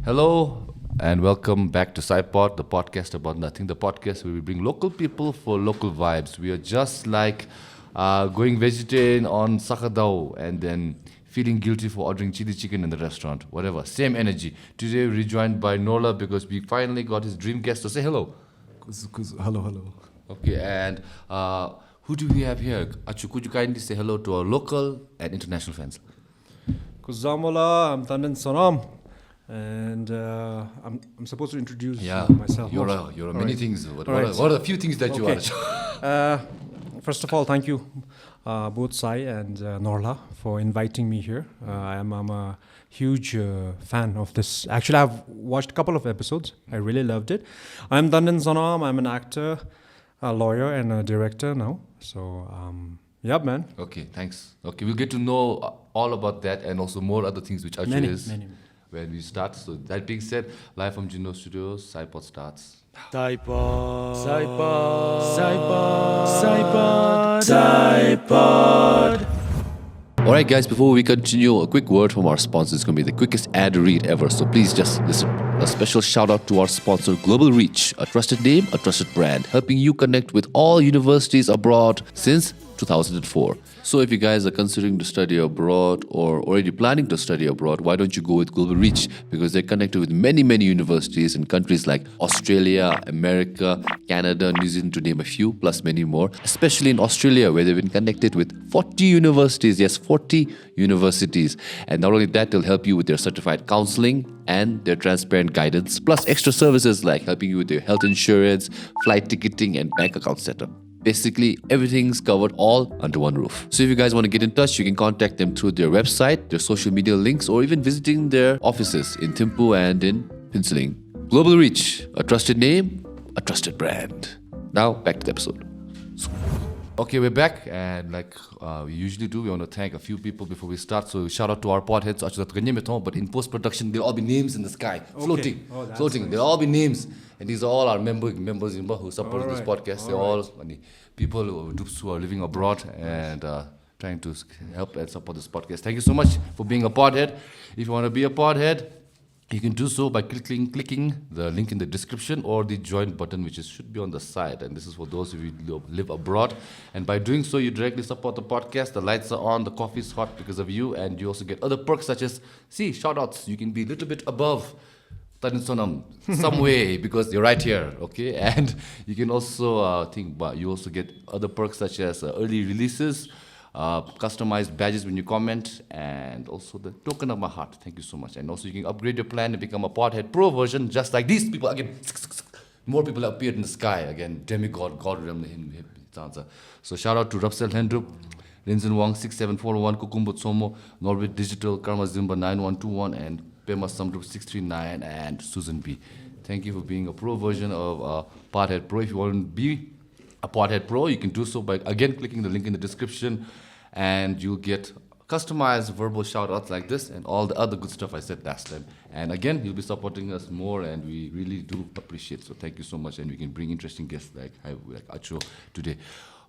Hello and welcome back to PSY-POD, the podcast about nothing. The podcast where we bring local people for local vibes. We are just like going vegetarian on Sakadao and then feeling guilty for ordering chili chicken in the restaurant. Whatever, same energy. Today we're rejoined by Norlha because we finally got his dream guest to say hello. Hello. Okay, and who do we have here? Achu, could you kindly say hello to our local and international fans? Kuzamola, I'm Tandin Sonam. And I'm supposed to introduce myself. You're a many things. What are the few things that you are? First of all, thank you, both Sai and Norlha, for inviting me here. I'm a huge fan of this. Actually, I've watched a couple of episodes. I really loved it. I'm Tandin Sonam. I'm an actor, a lawyer, and a director now. So, yeah, man. Okay, thanks. Okay, we'll get to know all about that and also more other things which actually is. Many. When we start. So that being said, live from Juno Studios, PSY-POD starts. PSY-POD. Alright guys, before we continue, a quick word from our sponsor. It's going to be the quickest ad read ever, so please just listen. A special shout out to our sponsor, Global Reach, a trusted name, a trusted brand, helping you connect with all universities abroad since 2004. So if you guys are considering to study abroad or already planning to study abroad, why don't you go with Global Reach? Because they're connected with many universities in countries like Australia, America, Canada, New Zealand, to name a few, plus many more. Especially in Australia, where they've been connected with 40 universities. Yes, 40 universities. And not only that, they'll help you with their certified counseling and their transparent guidance, plus extra services like helping you with your health insurance, flight ticketing, and bank account setup. Basically, everything's covered all under one roof. So if you guys want to get in touch, you can contact them through their website, their social media links, or even visiting their offices in Thimphu and in Pinseling. Global Reach, a trusted name, a trusted brand. Now, back to the episode. Okay, we're back, and like we usually do, we want to thank a few people before we start. So shout out to our pod heads, but in post-production, there'll all be names in the sky, floating. Nice. There'll all be names. And these are all our members who support this podcast. They're all people who are living abroad and trying to help and support this podcast. Thank you so much for being a podhead. If you want to be a podhead, you can do so by clicking the link in the description or the join button, which should be on the side. And this is for those of you who live abroad. And by doing so, you directly support the podcast. The lights are on, the coffee is hot because of you, and you also get other perks such as, shoutouts. You can be a little bit above Tandin Sonam some way because you're right here, okay? And you can also you also get other perks such as early releases, customized badges when you comment, and also the token of my heart. Thank you so much. And also you can upgrade your plan and become a Podhead Pro version, just like these people. Again, more people have appeared in the sky. Again, demigod, God realm. So shout out to Rabsel Lhendup, Rinzin Wang 67401, Kukumbo Tsomo, Norbit Digital, Karma Zimba 9121, and Pema Samdrup 639, and Susan B. Thank you for being a pro version of Podhead Pro. If you want to be a Podhead Pro, you can do so by, again, clicking the link in the description, and you'll get customized verbal shout-outs like this and all the other good stuff I said last time. And again, you'll be supporting us more, and we really do appreciate it. So thank you so much, and we can bring interesting guests like Acho today.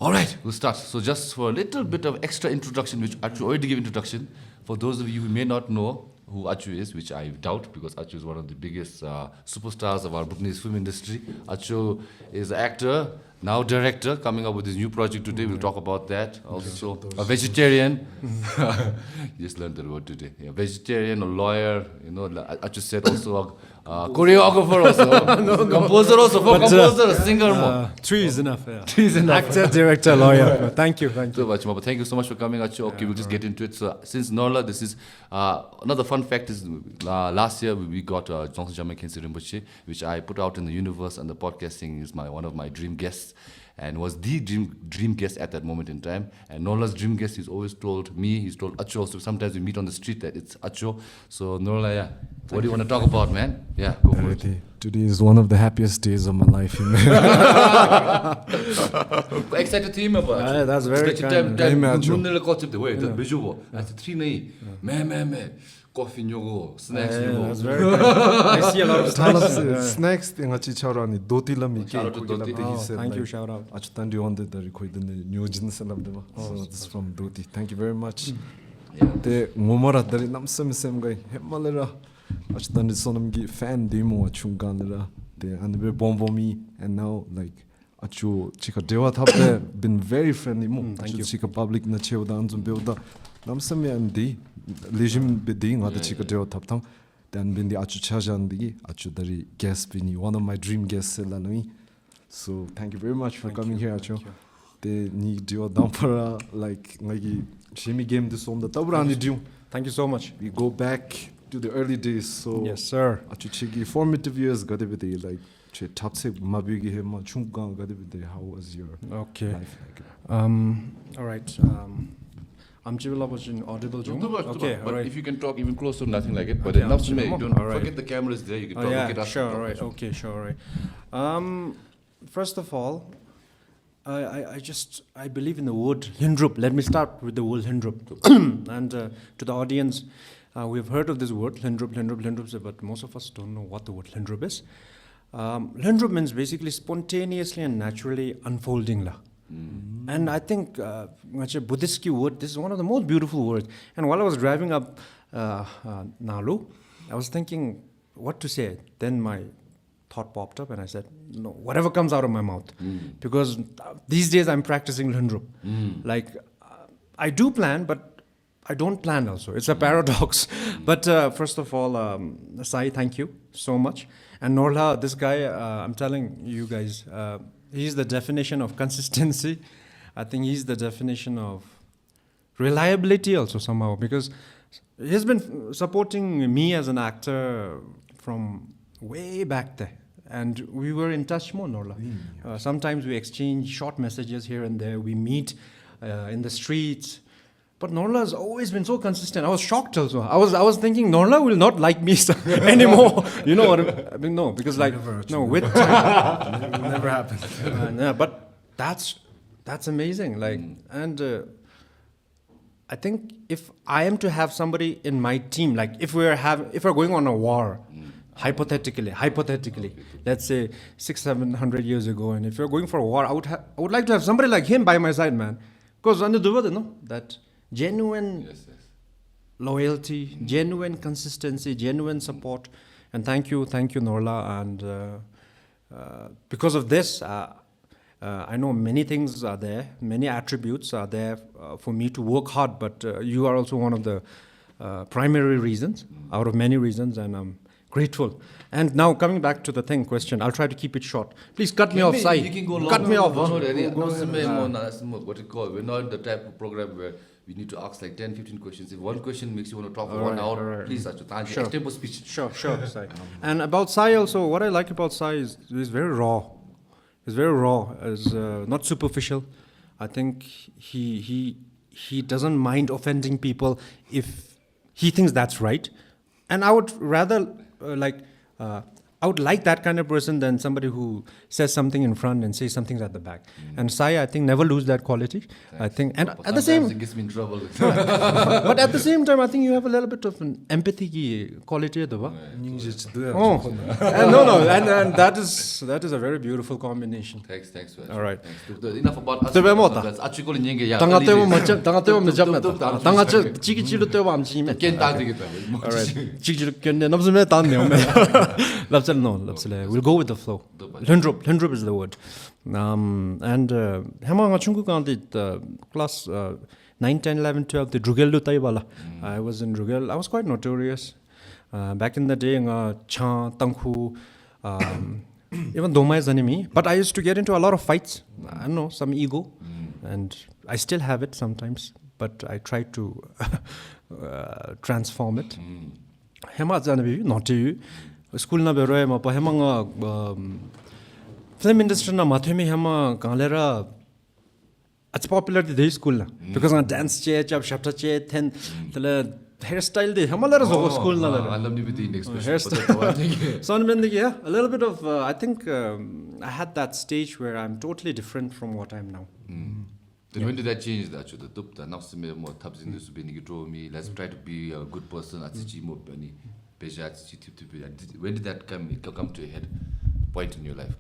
All right, we'll start. So just for a little bit of extra introduction, which Acho already gave introduction, for those of you who may not know who Acho is, which I doubt because Acho is one of the biggest superstars of our Bhutanese film industry. Acho is an actor, now director, coming up with his new project today. We'll talk about that. Also, a vegetarian. Just learned that word today. Yeah, vegetarian, a lawyer. Acho said also a choreographer, also composer, also a singer. Three is enough. Yeah. Three is enough. Actor, director, lawyer. Thank you. So much, but thank you so much for coming, Acho. Okay, we'll just get into it. So since Norlha, this is another fun fact is last year we got Johnson Jamin Kensi Rinpoche, which I put out in the universe, and the podcasting is one of my dream guests, and was the dream guest at that moment in time. And Norla's dream guest, he's always told me, he's told Acho, so sometimes we meet on the street that it's Acho. So Norlha, what do you want to talk about, man? Yeah, go for it. Today is one of the happiest days of my life. Excited to hear about that's very kind. Coffee nyogo, snacks That's very kind. I see a lot of snacks. Thank you, shout out. So this is from Doti. Thank you very much. Yeah. Achu Tandin Sonam gi fan demo chungkanira. And we bombomi and now like achu chika dewa thapde been very friendly mo. Achu chika public na chewda anjum beuda. Namsame andi legim beding ada chika dewa thaptang. Then been the achu chajandi achu dari guest bini one of my dream guests lanui. So thank you very much for coming here achu. They need dewa dampara like shimi game this on the tabrani dio. Thank you so much. We go back to the early days. So yes, sir. Achu chigi formative years gadibidi like che tapse mabigi he ma chunggang gadibidi. How was your life like? All right. I'm Jibila was in audible. Okay, but right. if you can talk even closer, nothing like it. But Okay, enough to me. Don't all right. forget the camera is there. You can talk. Yeah, Look at us. sure, right. Okay, sure, right. First of all, I believe in the word Lhendup. Let me start with the word Lhendup. And to the audience, we've heard of this word Lhendup, but most of us don't know what the word Lhendup is. Lhendup means basically spontaneously and naturally unfolding. And I think it's a Buddhist word. This is one of the most beautiful words. And while I was driving up Nalu, I was thinking what to say. Then my thought popped up and I said, no, whatever comes out of my mouth. Because these days I'm practicing Lhendup. Like, I do plan, but I don't plan also. It's a paradox. But first of all, Sai, thank you so much. And Norlha, this guy, I'm telling you guys, he's the definition of consistency. I think he's the definition of reliability also somehow, because he's been supporting me as an actor from way back there. And we were in touch more, Norlha. Sometimes we exchange short messages here and there. We meet in the streets. But Norlha has always been so consistent. I was shocked also. I was thinking Norlha will not like me anymore. You know what I mean? No, because like with time, never happened. But that's amazing. Like, and I think if I am to have somebody in my team, like if we're going on a war, hypothetically, let's say 600-700 years ago, and if you're going for a war, I would like to have somebody like him by my side, man. Because that genuine loyalty, genuine consistency, genuine support, and thank you, Norlha. And because of this, I know many things are there, many attributes are there for me to work hard. But you are also one of the primary reasons, out of many reasons, and I'm grateful. And now coming back to the question, I'll try to keep it short. Please cut me off, Sai. You can go long. Cut me off. What you call? We're not the type of program where we need to ask like 10-15 questions. If one question makes you want to talk for 1 hour, please, Sure. extempo speech. Sure, Sai. And about Sai also, what I like about Sai is he's very raw. He's very raw. Is not superficial. I think he doesn't mind offending people if he thinks that's right. And I would rather I would like that kind of person than somebody who says something in front and says something at the back. And Sai, I think, never lose that quality. Thanks. I think, and But at the same, it gets me in trouble. but at the same time, I think you have a little bit of an empathy quality, and that is a very beautiful combination. Thanks. All right. Thanks. Enough about us. That's actually We'll go with the flow. Lhendup is the word. And class 9, 10, 11, 12, the Drugel. I was in Drugel. I was quite notorious. Back in the day, Cha, Tanghu, even Doma is enemy. But I used to get into a lot of fights. I don't know, some ego. And I still have it sometimes. But I try to transform it. Not to you. School na beroy ma pa hemanga film industry na mathemi hema galera it's popular the school na because on dance che chap shapta che then the hairstyle de hamalera zo school na I love you with the expression. So a little bit of I think I had that stage where I'm totally different from what I'm now. Then when did that change? That the dupta now some more tabs in this be draw me. Let's try to be a good person at Chimo Penny. When did that come to a head point in your life?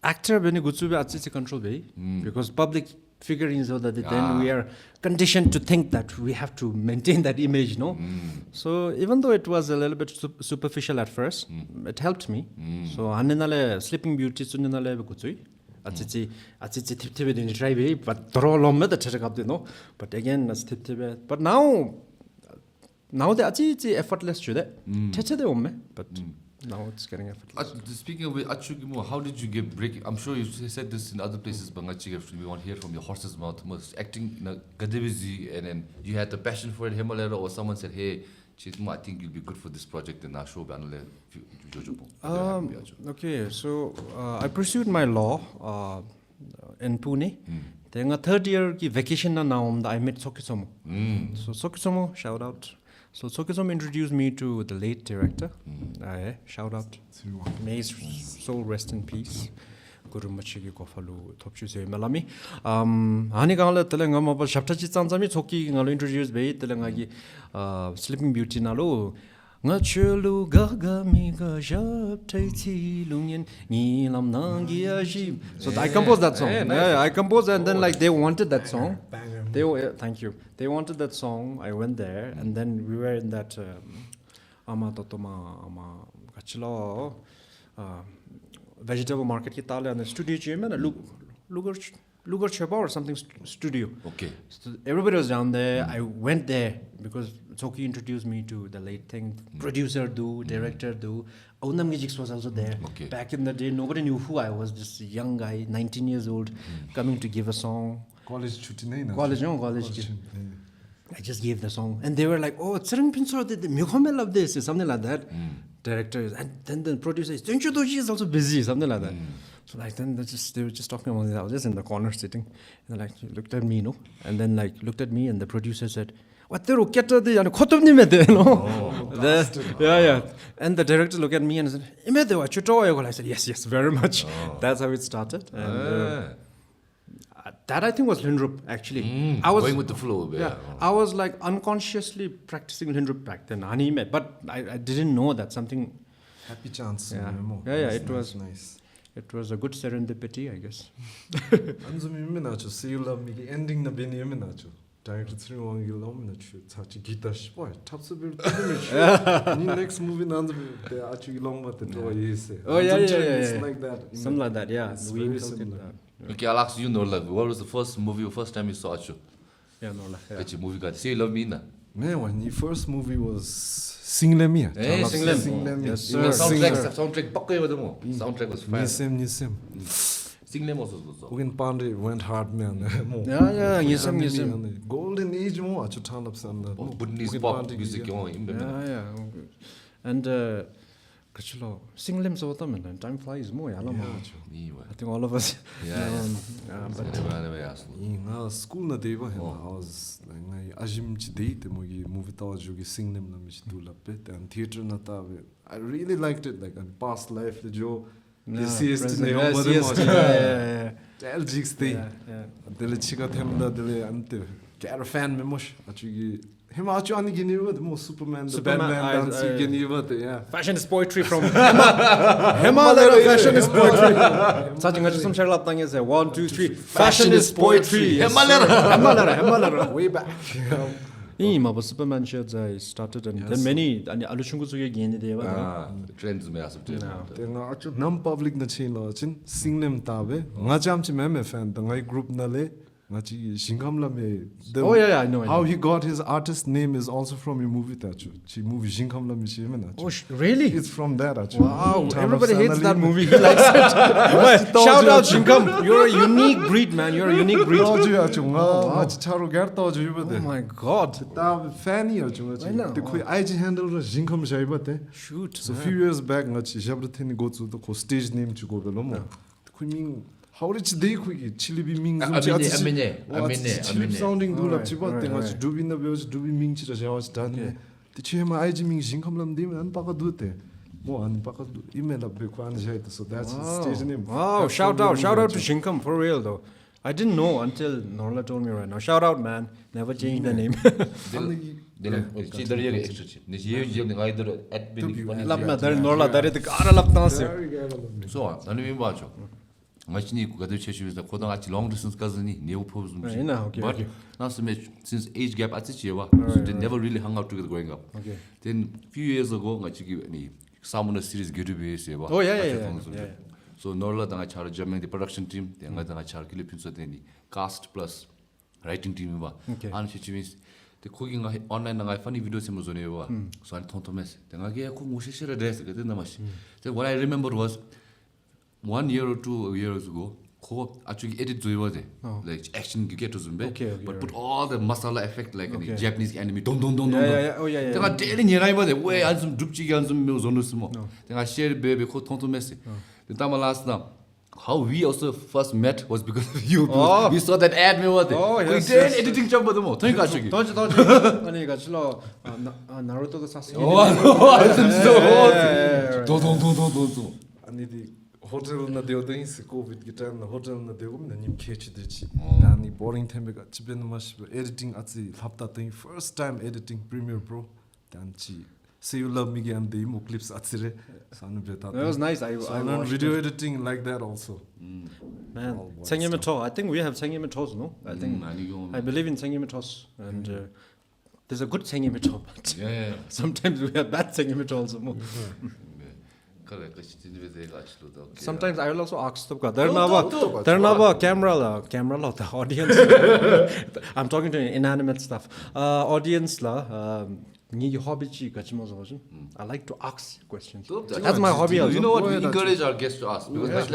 Actor beni gutsu be atsi control be because public figurines so that then we are conditioned to think that we have to maintain that image, no? So even though it was a little bit superficial at first, it helped me. So Haninale Sleeping Beauty Suninale Kutui. Achichi tip in the but throw long method no. But again that's tip. But now the achichi effortless to that. But now it's getting effortless. Speaking of which, how did you get breaking? I'm sure you said this in other places, but we want to hear from your horse's mouth. Acting in a Gadivizi, and then you had the passion for it, Himalaya, or someone said, hey, I think you'll be good for this project in our show. Okay, so I pursued my law in Pune. Then a third year vacation now I met Sokisomo. So Sokisomo, shout out. So Sokisomo introduced me to the late director. Shout out. May his soul rest in peace. Guru Machigi Kofalu Topchu Melami. Hanigala Telangama Shaptachi Sanzami Soki introduced Bay Telangagi Sleeping Beauty Nalu. Ngachulu gaga miga jab taiti lungin nilam nangi ajib. So I composed that song. Yeah, I composed and then like they wanted that song. Thank you. They wanted that song. I went there and then we were in that ama totoma ama gachilo vegetable market ki tale and the studio gym and Lugar Cheba or something studio. Okay. So everybody was down there. I went there because Choki introduced me to the late thing. Producer director Aunam Gijix was also there. Okay. Back in the day, nobody knew who I was. Just a young guy, 19 years old, coming to give a song. College. I just gave the song. And they were like, oh, Tsheyang Mendey did the Mukhamel of this, something like that. Director is, and then the producer is, Phuntsho Wangchen is also busy, something like that. So like then they were just talking about it. I was just in the corner sitting, and like looked at me, no, and then like looked at me, and the producer said, "What the rocket the khotomni no?" Yeah. And the director looked at me and said, "Imede wa chuto." I said, "Yes, very much." That's how it started. And, that I think was Lhendup actually. I was going with the flow. Yeah, I was like unconsciously practicing Lhendup back then. But I didn't know that something. Happy chance. Yeah, it was nice. It was a good serendipity, I guess. Anjani Lama say you love me. Ending na beni nacho. Director Tsheyang Mendey lom nacho. Tachi guitar boy. Top super. Next movie na the achu long but the draw is. Oh yeah. It's like that. Something like that. Yeah. It's very similar. Okay, I'll ask you, Norlha. What was the first time you saw Achu? Yeah, Norlha. Which movie got? Say you love me na. Man, when the first movie was Singlem. Singlem. Yes, sir. Soundtrack. Soundtrack was fire. Nisem. Singlem also was good. Ugen Pandey went hard, man. Yeah. Nisem. Golden age mo achu turn up some. Bhutanese pop music. Yeah. And Kachilo, Singlem so and time flies more. I think all of us. But school na deva I was like Ajim Chidei the movie Tawajugi Singlem na mich do lapet and theater na tawe. I really liked it, like and past life the Joe. Tell jigs the Dele Chica Temda Dele Ante Caravan Memosh Achugi. Him actually Guinea the most Superman dancer Guinea. Fashion is poetry from Himalaya. Fashion is poetry. Something some Sherlock thing is 1, 2, 3. Fashion is poetry. Himalaya. Way back. Superman shirts I started and then many Alushungu Suya Guinea trends may have to Nam public na chain lochin, Singlem Tabe, Ngajam Meme fan, the Ngai group Nale. I know. How he got his artist name is also from your movie Tachu. Movie Shinkamla Mishimena. Oh, really? It's from that actually. Wow, everybody hates that movie. He likes it. Shout out Shinkam. You're a unique breed, man. You're a unique breed. Oh my God. Fanny the IG handle Shinkam Shaibate. Shoot. So a few years back, Jabratini go to the stage name to go below. How did they quick chili be ming? Chili sounding do up chibat thing was doing the bills, doing ming chirajas done. The chema IG ming Shinkamlam dim and Pakadute. One Pakadu email up Bikwan, so that's the stage name. Wow, shout out to Shinkam for real though. I didn't know until Norlha told me right now. Shout out, man. Never change the name. So, Machine Gadu Chechu is the Kodang long distance cousin, Neo Pose. But now since age gap at Chewa, so they never really hung out together growing up. Okay. Then few years ago, I give any someone a series good to be Seva. Oh yeah. So Norlha dang I charge German the production team, the Anga dang I charge Philippines any cast plus writing team. Okay. And she means the cooking online dang I funny videos in Mozoneva. So I told Thomas, then I get a cook Mushi dress, get in the machine. Then what I remember was 1 year or 2 years ago, actually edit like action get to Zumbe, but put all the masala effect like any Japanese anime. Don't. Yeah. Then I daily near I way and some drukchi and some meals on the small. Then I shared baby called Tonto Messi. The time last now. How we also first met was because of you. We saw that ad me what. We did editing job with them all. Thank you. Don't. 아니 가실로 나루토도 샀어. Don't. 아니 호텔나 되어든 있어 코비드 기타나 호텔나 되고 님 캐치듯이 나니 보링 템베가 집에는 마시고 에디팅 아치 합다더니 first time editing Premiere Pro 단지 Say You Love Me and the emo clips atsire sanu beta. That was nice. I learned video editing like that also. Man, Sangey Penjor. I think we have Sangey Penjor, no? I believe in Sangey Penjor, and there's a good Sangey Penjor, but sometimes we have bad Sangey Penjor also. Sometimes I will also ask them. There now camera the audience. I'm talking to inanimate stuff. Audience la. I like to ask questions. That's my hobby. You know what? We encourage our guests to ask because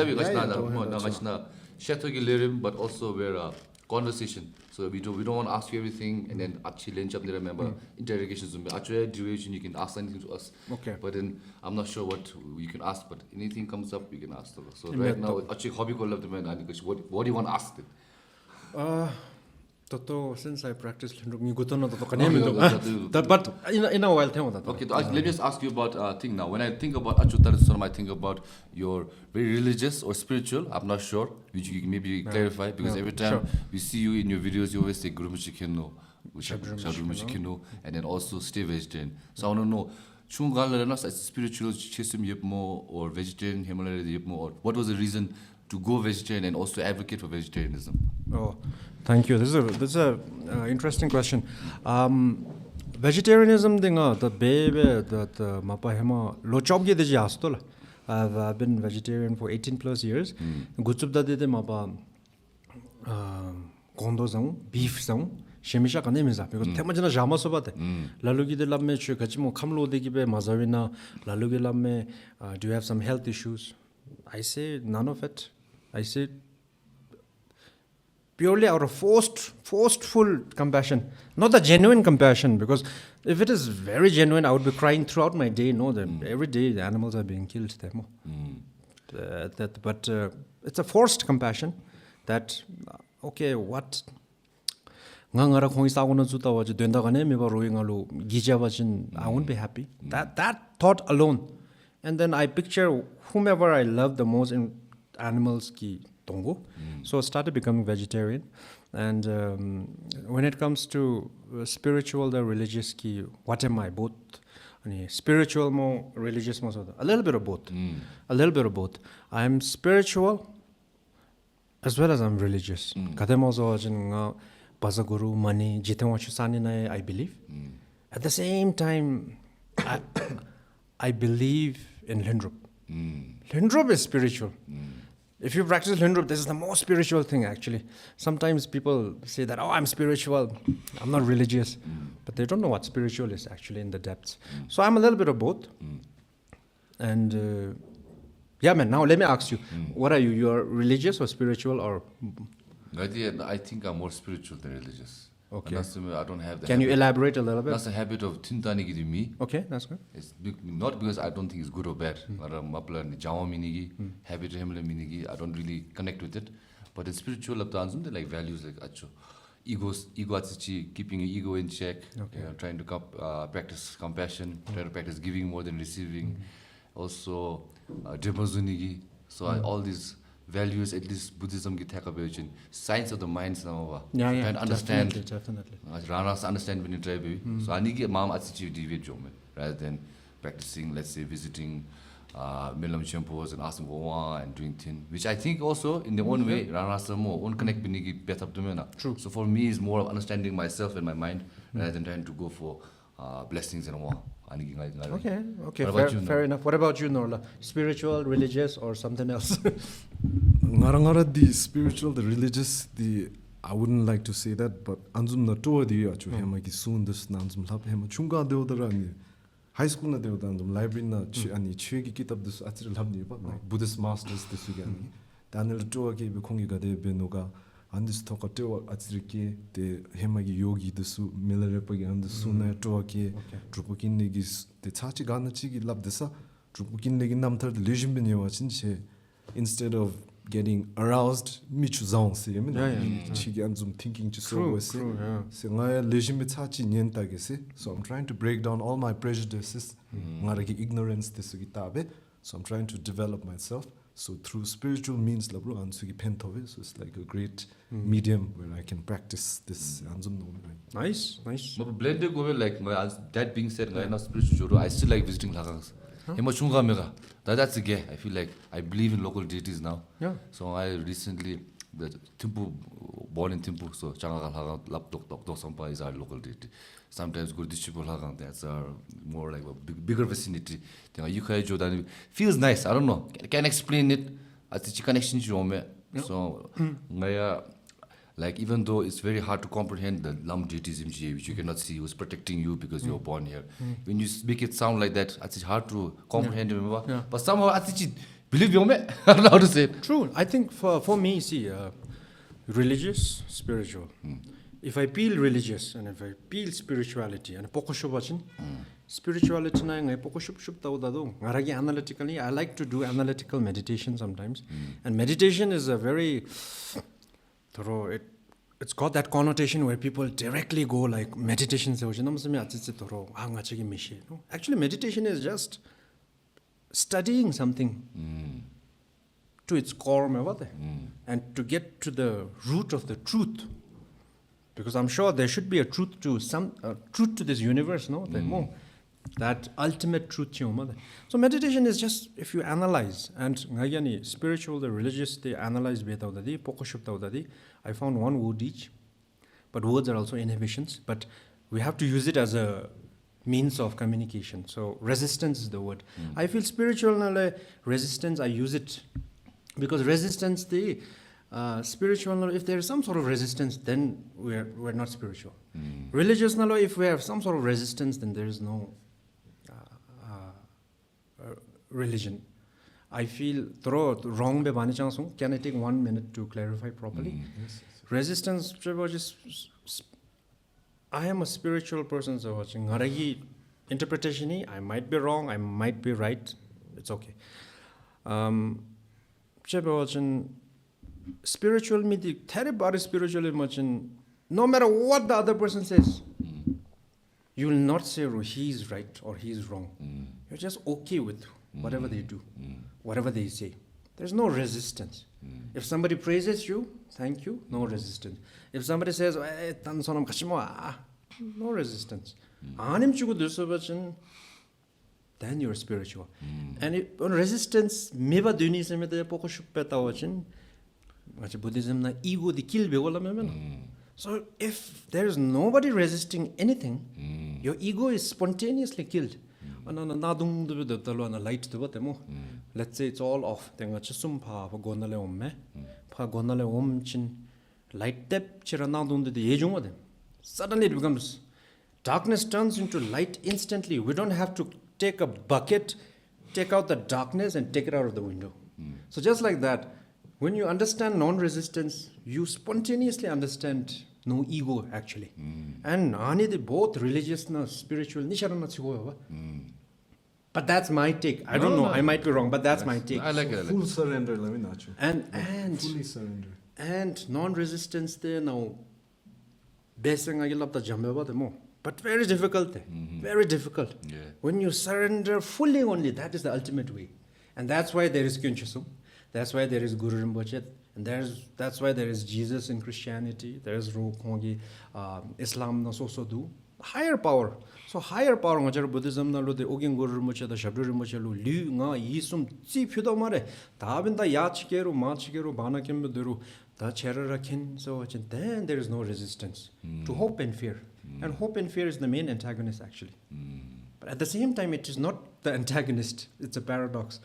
but also we're a conversation. So we don't want to ask you everything and then actually remember interrogations. Actually, duration you can ask anything to us. Okay. But then I'm not sure what you can ask. But anything comes up, you can ask them. So right now, actually, hobby call of the man. What do you want to ask them? Since I practice but in a while okay, let me just ask you about a thing now. When I think about Tandin Sonam, I think about you're very religious or spiritual. I'm not sure. Which you can maybe clarify because every time we see you in your videos, you always say Guru Machikino, and then also stay vegetarian. So I want to know, Chungal spiritual or vegetarian Himalaya or what was the reason to go vegetarian and also advocate for vegetarianism? Oh, thank you. This is a interesting question. Vegetarianism the baby the mapa hema lochobge deji astola. I've been vegetarian for 18 plus years. Gutsubda de mapa kondo zang beef zang shemisha kanemisa because temajana jama sobate. Lalugi de lamme chu kachimo kamlo de gibe mazawina lalugi lamme do you have some health issues? I say none of it. I say purely out of forceful compassion, not the genuine compassion. Because if it is very genuine, I would be crying throughout my day. No, that every day the animals are being killed. But it's a forced compassion. That okay, what? I won't be happy. That thought alone, and then I picture whomever I love the most in animals ki tongo. So I started becoming vegetarian. And when it comes to spiritual or religious ki, what am I? Both spiritual mo, religious mo, a little bit of both. A little bit of both. I'm spiritual as well as I'm religious. Bazaguru, money, I believe. At the same time, I believe in Lhendup. Lhendup is spiritual. If you practice Lhendup, this is the most spiritual thing actually. Sometimes people say that, I'm spiritual, I'm not religious. But they don't know what spiritual is actually in the depths. So I'm a little bit of both. And now let me ask you, what are you? You are religious or spiritual or? I think I'm more spiritual than religious. Okay. I don't have that. Can you elaborate a little bit? That's a habit of Tintani gidi me. Okay, that's good. It's not because I don't think it's good or bad. Habit I don't really connect with it. But in spiritual they like values like ego, keeping your ego in check. Okay. Trying to practice compassion, trying to practice giving more than receiving. Also, so all these values, at least Buddhism get science of the mind now. Trying to understand. Definitely. Understand when you try. So I need mom attitude rather than practicing, let's say visiting Milam Champos and asking for and doing thing, which I think also in their own way, Rana more own connect binigi bet up to me. True. So for me, it's more of understanding myself and my mind rather than trying to go for blessings and all. Okay, What about you, fair enough. What about you, Norlha? Spiritual, religious, or something else? Ngara the spiritual, the religious, I wouldn't like to say that, but anzum na to the achu hema ki soon this nanzum lab hema chunga deodara ani high school na deoda anzum library na ani chegi kitab this atril habni ba Buddhist masters this again Daniel to ke be kongi ga de be noga andis to ka te atrike de hema ki yogi desu milare pa gi and suna to ke drupukin ne gi de chachi ga na chi gi lab desa drupukin ne gi nam thar de legend bin yo chin che instead of getting aroused michu zong se I mean chigi anzum thinking to so was se ngaya legime chachi nyen ta ge se so I'm trying to break down all my prejudices ngara ki ignorance this gi tabe so I'm trying to develop myself so through spiritual means labro ansu gi pentove so it's like a great medium where I can practice this anzum no Nice. But blended go like that being said, I'm not spiritual. I still like visiting Lagangs. That's a gay. I feel like I believe in local deities now. Yeah. So I recently Thimphu, born in Thimphu, so Changagal Hagang Lap Dok Sampa is our local deity. Sometimes go Distribute Hagang, that's our more like a bigger vicinity. Then feels nice. I don't know. Can explain it. As the connection to so like even though it's very hard to comprehend the Lam deities which you cannot see who's protecting you because you're born here. When you make it sound like that, it's hard to comprehend. Remember? But somehow I believe you. I don't know how to say it. True. I think for me, see, religious, spiritual. If I feel religious and if I feel spirituality and spirituality na analytically, I like to do analytical meditation sometimes. And meditation is a very thorough. It's got that connotation where people directly go like meditation. Actually, meditation is just studying something to its core and to get to the root of the truth. Because I'm sure there should be a truth to truth to this universe, no? That ultimate truth. So meditation is just if you analyze and spiritual, the religious, they analyze I found one word each, but words are also inhibitions. But we have to use it as a means of communication. So resistance is the word. I feel spiritual resistance. I use it because resistance spiritual, if there is some sort of resistance, then we're not spiritual. Religious, if we have some sort of resistance, then there is no religion. I feel wrong. Can I take 1 minute to clarify properly? Yes. Resistance, I am a spiritual person, so watching interpretation, I might be wrong, I might be right. It's okay. Spiritual meaning, spiritual no matter what the other person says, you will not say he's right or he's wrong. You're just okay with whatever they do, whatever they say. There's no resistance. If somebody praises you, thank you, no resistance. If somebody says, Tandin Sonam kashimo, no resistance. Then you're spiritual. And on resistance, meba duni se mede poko shupeta wachin. Buddhism na ego di kill be. So if there is nobody resisting anything, your ego is spontaneously killed. Let's say it's all off. Suddenly it becomes darkness turns into light instantly. We don't have to take a bucket, take out the darkness and take it out of the window. So just like that, when you understand non-resistance, you spontaneously understand no ego actually. And both religious and spiritual. But that's my take. I don't know. I might be wrong, but that's my take. I like it. Full surrender, let me not you. And Fully surrender. And non-resistance there now. But very difficult. Very difficult. Yeah. When you surrender fully only, that is the ultimate way. And that's why there is Kyunchasum. That's why there is Guru Rinpoche. And that's why there is Jesus in Christianity. There is Islam no so do. higher power. So higher power nga Buddhism na lo de ogin guru mo cha da shabru mo cha lo lu nga yisum chi phudo mare da bin da ya chikeru ma chikeru bana kem deru da cherara kin so then there is no resistance to hope and fear. And hope and fear is the main antagonist actually. But at the same time it is not the antagonist. It's a paradox.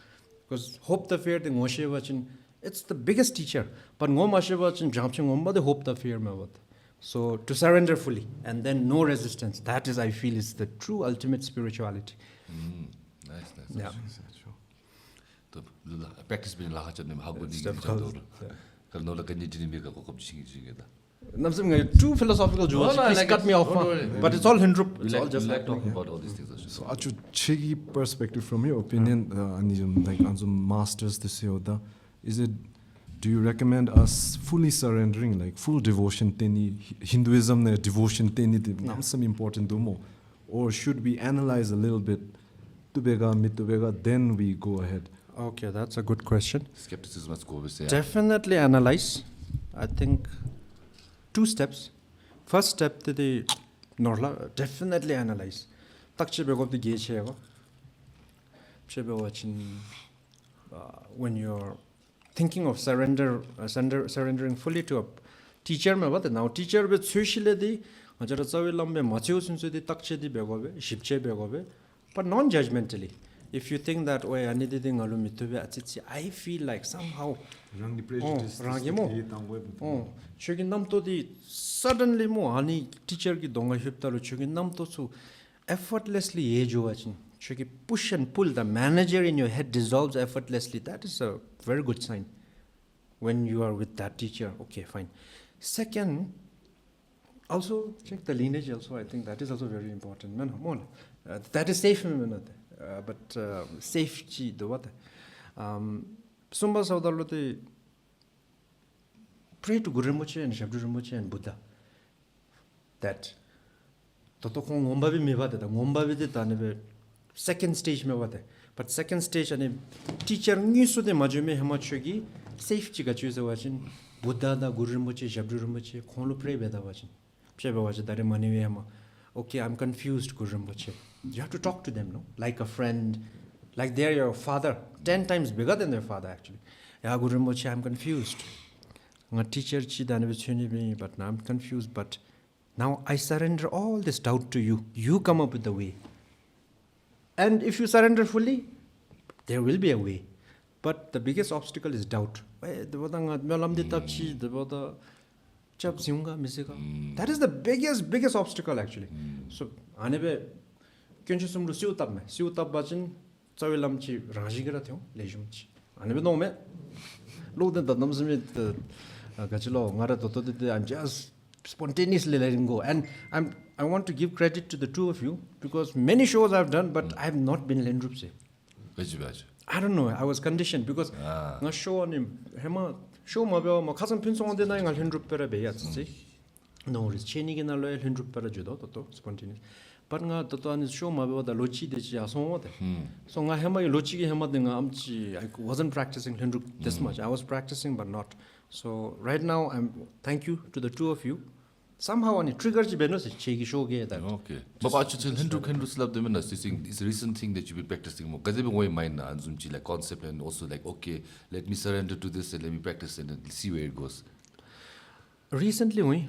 Because hope the fear the ngoshe wachin it's the biggest teacher. But ngoma shewachin jamching ngomba the hope the fear ma wat. So to surrender fully and then no resistance. That is, I feel, is the true ultimate spirituality. Nice. Yeah. The practice being laha chadne how good It's is difficult. Karno la kanyi jini meka ko kop chingi da. Too philosophical jokes. Please cut me off. But it's all Hindrup. It's all just like talking about all these things. So achu chegi perspective from your opinion ani like anjum masters this yoda is it do you recommend us fully surrendering like full devotion teni Hinduism ne devotion teni nam some important dumo or should we analyze a little bit tubega mitubega then we go ahead? Okay, that's a good question. Skepticism must go with Definitely analyze. I think 2 steps. First step to the Norlha, definitely analyze. Takche begop the gauge here. When you're thinking of surrendering fully to a teacher, now teacher with sushile di, lambe machu sunsu takche di begobe, shipche begobe, but non-judgmentally. If you think that way, I feel like somehow suddenly mo ani teacher ki donga hiptaru chugin namto su effortlessly age wachin chugi push and pull the manager in your head dissolves effortlessly. That is a very good sign when you are with that teacher. Okay, fine. Second, also check the lineage also. I think that is also very important. That is safe. But safety the what Sumba Saudalote pray to Guru Rinpoche and Shabdu Rinpoche and Buddha that Totokong Ngombavi Mevada, the Ngombavi Tanebe second stage Mevade. But second stage and teacher Nisu de Majume Hamachogi, safety Gachuza watching Buddha, the Guru Rinpoche, Shabdu Rinpoche, Konlu pray Veda watching. Sheba watch that Maniwema. Okay, I'm confused, Guru Rinpoche. You have to talk to them, no? Like a friend, like they're your father, 10 times bigger than their father actually. Yeah, Guru Rinpoche, I'm confused. I'm a teacher, but now I'm confused. But now I surrender all this doubt to you. You come up with the way. And if you surrender fully, there will be a way. But the biggest obstacle is doubt. That is the biggest obstacle actually. So, anebe kyunchi sumru siutab me siutab bachin chawilam chi rajigara thyo lejum chi anebe no me lo the namsmi gachilo ngara to I'm just spontaneously letting go. And I want to give credit to the two of you because many shows I've done, but I have not been Lhendup se. I don't know. I was conditioned because nga show on him hema show ma be ma khasam Phuntsho Wangchen na ngal Lhendup pera be yatsi no ris cheni ge na lo Lhendup pera judo to spontaneous. But nga to an show ma be da lochi de chi aso de. So nga hema lochi ge hema de nga amchi I wasn't practicing Lhendup this much. I was practicing but not. So right now thank you to the two of you. Somehow on it triggers you benos chegi show ge that. Okay. But actually Lhendup slap them and this recent thing that you've been practicing more. Because they've been mind anzumchi like concept and also like okay, let me surrender to this and let me practice and see where it goes. Recently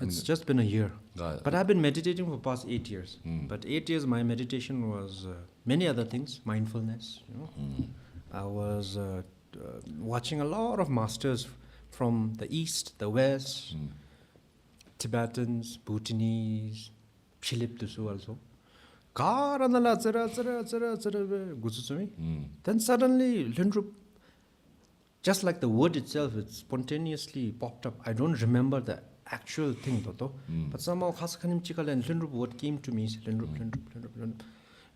it's just been a year. But I've been meditating for the past 8 years. But 8 years my meditation was many other things, mindfulness, you know. I was watching a lot of masters from the east, the west, Tibetans, Bhutanese, Philip Tusu also. Then suddenly Lhendup, just like the word itself, it spontaneously popped up. I don't remember the actual thing, but somehow Khasakanim Chikal and Lhendup word came to me. Lhendup.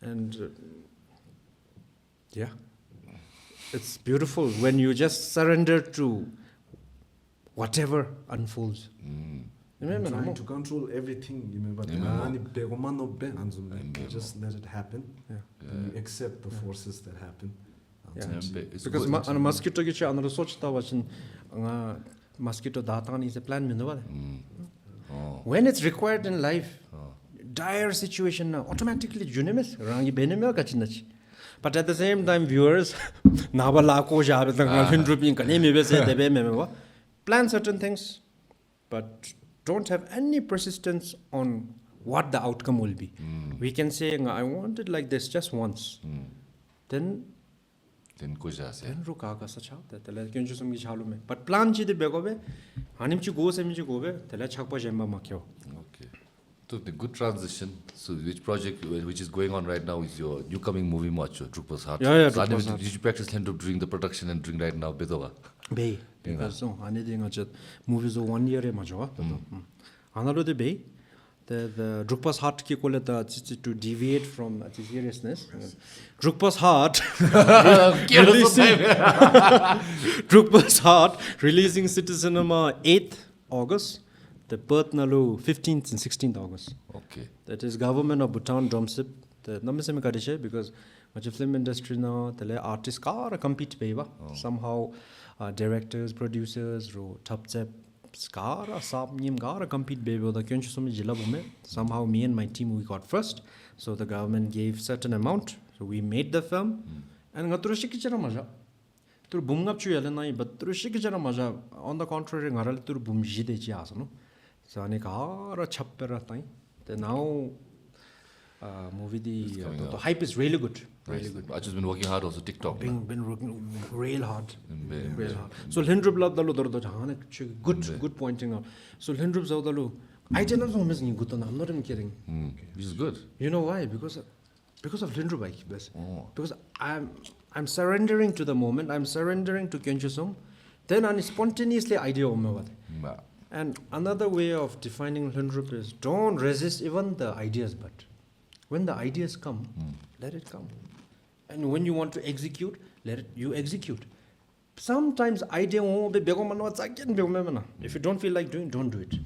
And yeah, it's beautiful when you just surrender to whatever unfolds. Trying to control everything, just let it happen. And you accept the forces that happen. Because mosquito gichi another sochta wachin mosquito datan is a plan. When it's required in life, dire situation na automatically junemes rangi beneme kachinachi. But at the same time, viewers, plan certain things, but don't have any persistence on what the outcome will be. We can say, I want it like this just once. Then ruka ka sacha tela kyunju sumgi chalume. But plan chi de begobe, hanimchi go semchi gobe, tela chakpa jemba makyo. Okay. So the good transition. So which project which is going on right now is your new coming movie Macho, Drukpa's Heart. Yeah, so Drukpa's Heart. Did you practice Lhendup during the production and during right now Bedova? Bay. Because so anything jet movies 1 year e majo. Analo de bay. The Drukpa's Heart ki call it to deviate from the seriousness. Drukpa's Heart Drukpa's Heart releasing City Cinema 8th August. The birth nalu 15th and 16th August. Okay. That is government of Bhutan drumsip. The number same kadishe because much of film industry now the artists car compete peba. Somehow directors, producers, ro tapzep scar sab nim gar compete baby the kyunchu sumi jila bume. Somehow me and my team we got first. So the government gave certain amount. So we made the film and ngaturu shikichara maja. Tur bumngap chu yala nai but tur shikichara maja. On the contrary ngaral tur bum jide chi asano. So anikara chappera time. Now movie the hype is really good. Really good. I've just been working hard also TikTok. Been working real hard. Real hard. So Lhendup lab dalu good pointing out. So Lhendup zawdalu I did not know Miss Gutan. I'm not even kidding. Which is good. You know why? Because of Lhendup I bless. Because I'm surrendering to the moment. I'm surrendering to Kyenchusum. Then I spontaneously idea of and another way of defining Lhendup is don't resist even the ideas, but when the ideas come, let it come. And when you want to execute, you execute. Sometimes idea if you don't feel like doing, don't do it.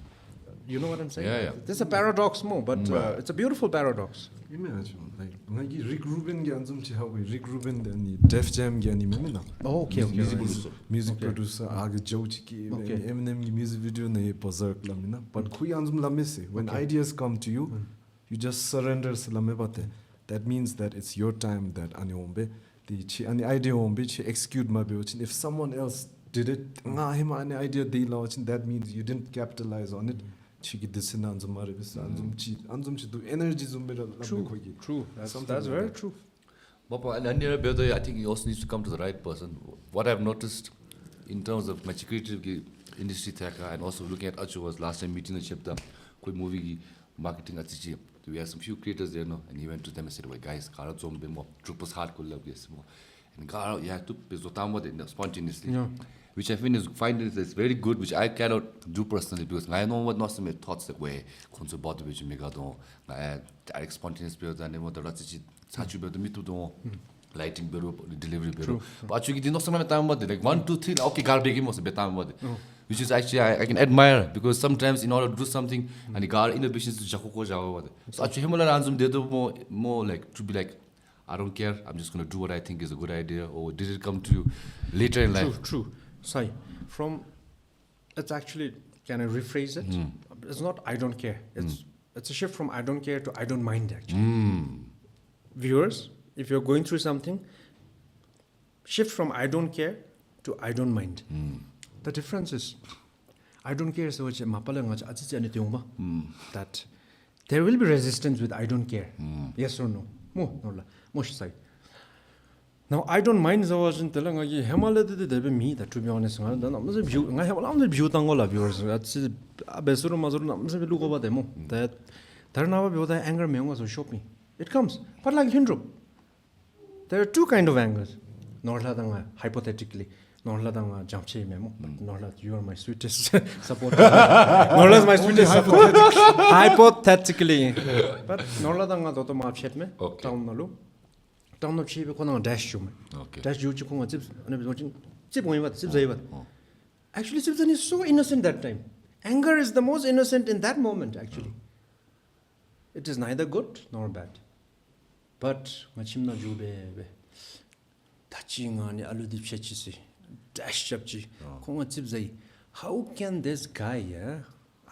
You know what I'm saying? Yeah. There's a paradox more, but it's a beautiful paradox. Imagine like Rick Rubin Rick Rubin the Def Jam Oh, okay. Music producer Joji Eminem music video ne berserk lamina but when ideas come to you you just surrender that means that it's your time that anyombe the idea ombe execute my if someone else did it idea that means you didn't capitalize on it. True. That's very true. I think you also need to come to the right person. What I've noticed in terms of my creative industry and also looking at Achu was last time meeting the chapter, quick movie marketing at Chichi. We had some few creators there, and he went to them and said, well, guys, Drukpa's Heart could love this more. And you have to be spontaneously. Yeah. Which I find is very good, which I cannot do personally because I know what not some thoughts that way. Kunso body which you make out direct spontaneous build and what the Ratsichi Sachu build the mitu lighting bureau, delivery bureau. But you did not some time about it. Like 1, 2, 3, okay, garbage was a bit time about it. Which is actually I can admire because sometimes in order to do something and the gar inhibitions to Jakoko Java. So actually Himala Ranzum did more like to be like I don't care, I'm just gonna do what I think is a good idea, or did it come to you later in life? True. Sorry, it's actually, can I rephrase it? It's not I don't care. It's a shift from I don't care to I don't mind actually. Viewers, if you're going through something, shift from I don't care to I don't mind. The difference is, I don't care so that there will be resistance with I don't care. Yes or no? Norlha. Now I don't mind so much telling you Himalaya me that to be honest I have view tangola viewers that's besuru mazuru look over them that there anger me was show me it comes but like Lhendup there are two kind of angers Norlha hypothetically Norlha jamche memo Norlha you are my sweetest supporter Norlha is my sweetest supporter hypothetically but Norlha toto ma chat me town nalu down the cheap dash you. Dash you actually Simpson is so innocent that time. Anger is the most innocent in that moment actually. It is neither good nor bad. But machimna jube touching on aludip chechisi dash chapchi how can this guy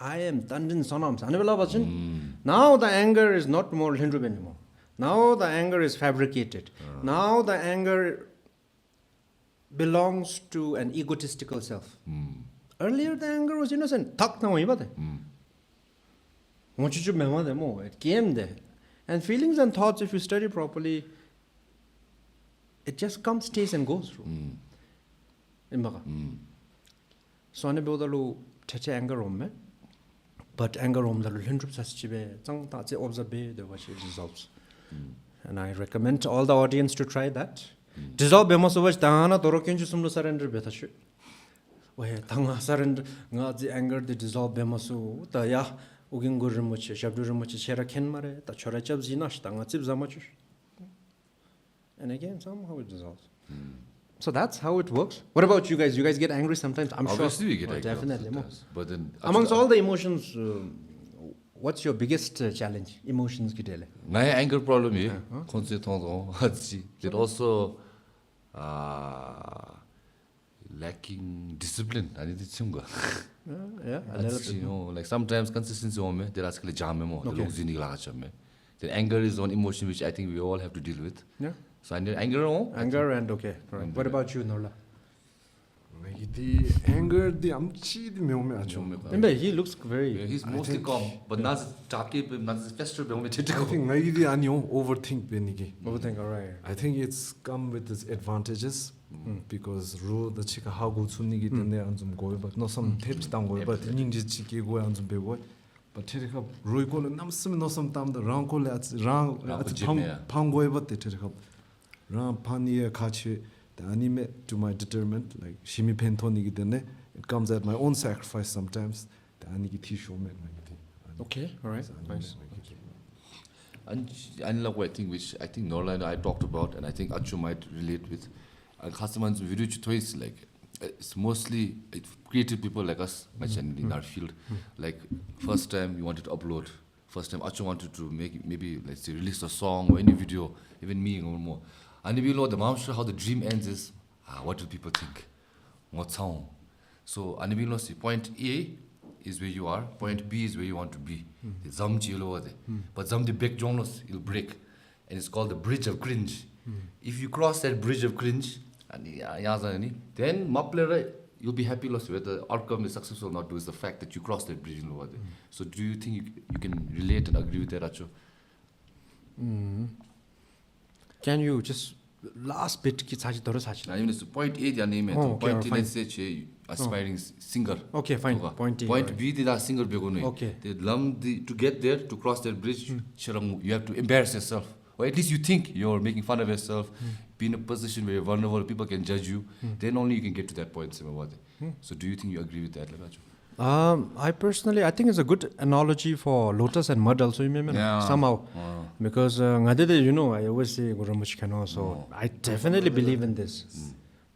I am Tandin Sonam. Now the anger is not more Lhendup anymore. Now the anger is fabricated. Now the anger belongs to an egotistical self. Earlier the anger was innocent. It came there. And feelings and thoughts, if you study properly, it just comes, stays and goes through. So ane beodalu teche anger romme, but anger romme dalu Lhendup saschibe zang ta che observe the what it dissolves. And I recommend all the audience to try that. Dissolve bemos ovach dana dorokenju sumlo surrender betashu. Ohe tanga surrender nga the anger the dissolve bemosu ta ya ugin gurmuche shabdurmuche shera ken mare ta chora chab zinash tanga chib zamachu. And again somehow it dissolves. So that's how it works. What about you guys? You guys get angry sometimes? I'm Obviously sure. we get angry. Definitely. But then Amongst all the emotions, what's your biggest challenge? Emotions kitele. my anger problem here, it also lacking discipline. I need to Yeah, a little bit. you know, like sometimes consistency on me, there are jam mo. The anger is one emotion which I think we all have to deal with. Yeah. So I need anger on. Anger and okay. Right. What about you, Norlha? The anger, the amchi, the meome acho. Remember, he looks very. He's mostly calm, but not taki, not fester. I think maybe the anyo overthink benigi. Overthink, all right. I think it's come with its advantages because ru the chika how good sunigi tende anjum go but no some tips down go but ning ji chiki go anjum be go but terika ru ko nam sim no some tam the rang ko at rang pang go but terika rang pani khachi the anime to my determined like shimi pentoni tende it comes at my own sacrifice sometimes the anigi thi show me Okay, all right. Nice. And like I think which I think Norlha and I talked about, and I think Achu might relate with. Customers video choice like it's mostly creative people like us, my channel in our field. Like first time you wanted to upload, first time Achu wanted to make maybe let's say release a song or any video, even me or more. And if you know the mom sure how the dream ends is what do people think? What's how? So and if you know see point A is where you are, point B is where you want to be. It's Zam over there. But Zam the back journals it'll break. And it's called the bridge of cringe. If you cross that bridge of cringe, then you'll be happy whether the outcome is successful or not is the fact that you crossed that bridge over there. So do you think you can relate and agree with that, Acho? Can you just last bit ki sachi doro sachi? I mean, point A their name point T let's say aspiring singer. Okay, fine. Point A. Point B they are singer Okay. They to get there to cross that bridge, you have to embarrass yourself. Or at least you think you're making fun of yourself, be in a position where you're vulnerable, people can judge you, then only you can get to that point. So do you think you agree with that, Lagacho? I personally, I think it's a good analogy for lotus and mud also, somehow. Because, you know, I always say, so I definitely believe in this.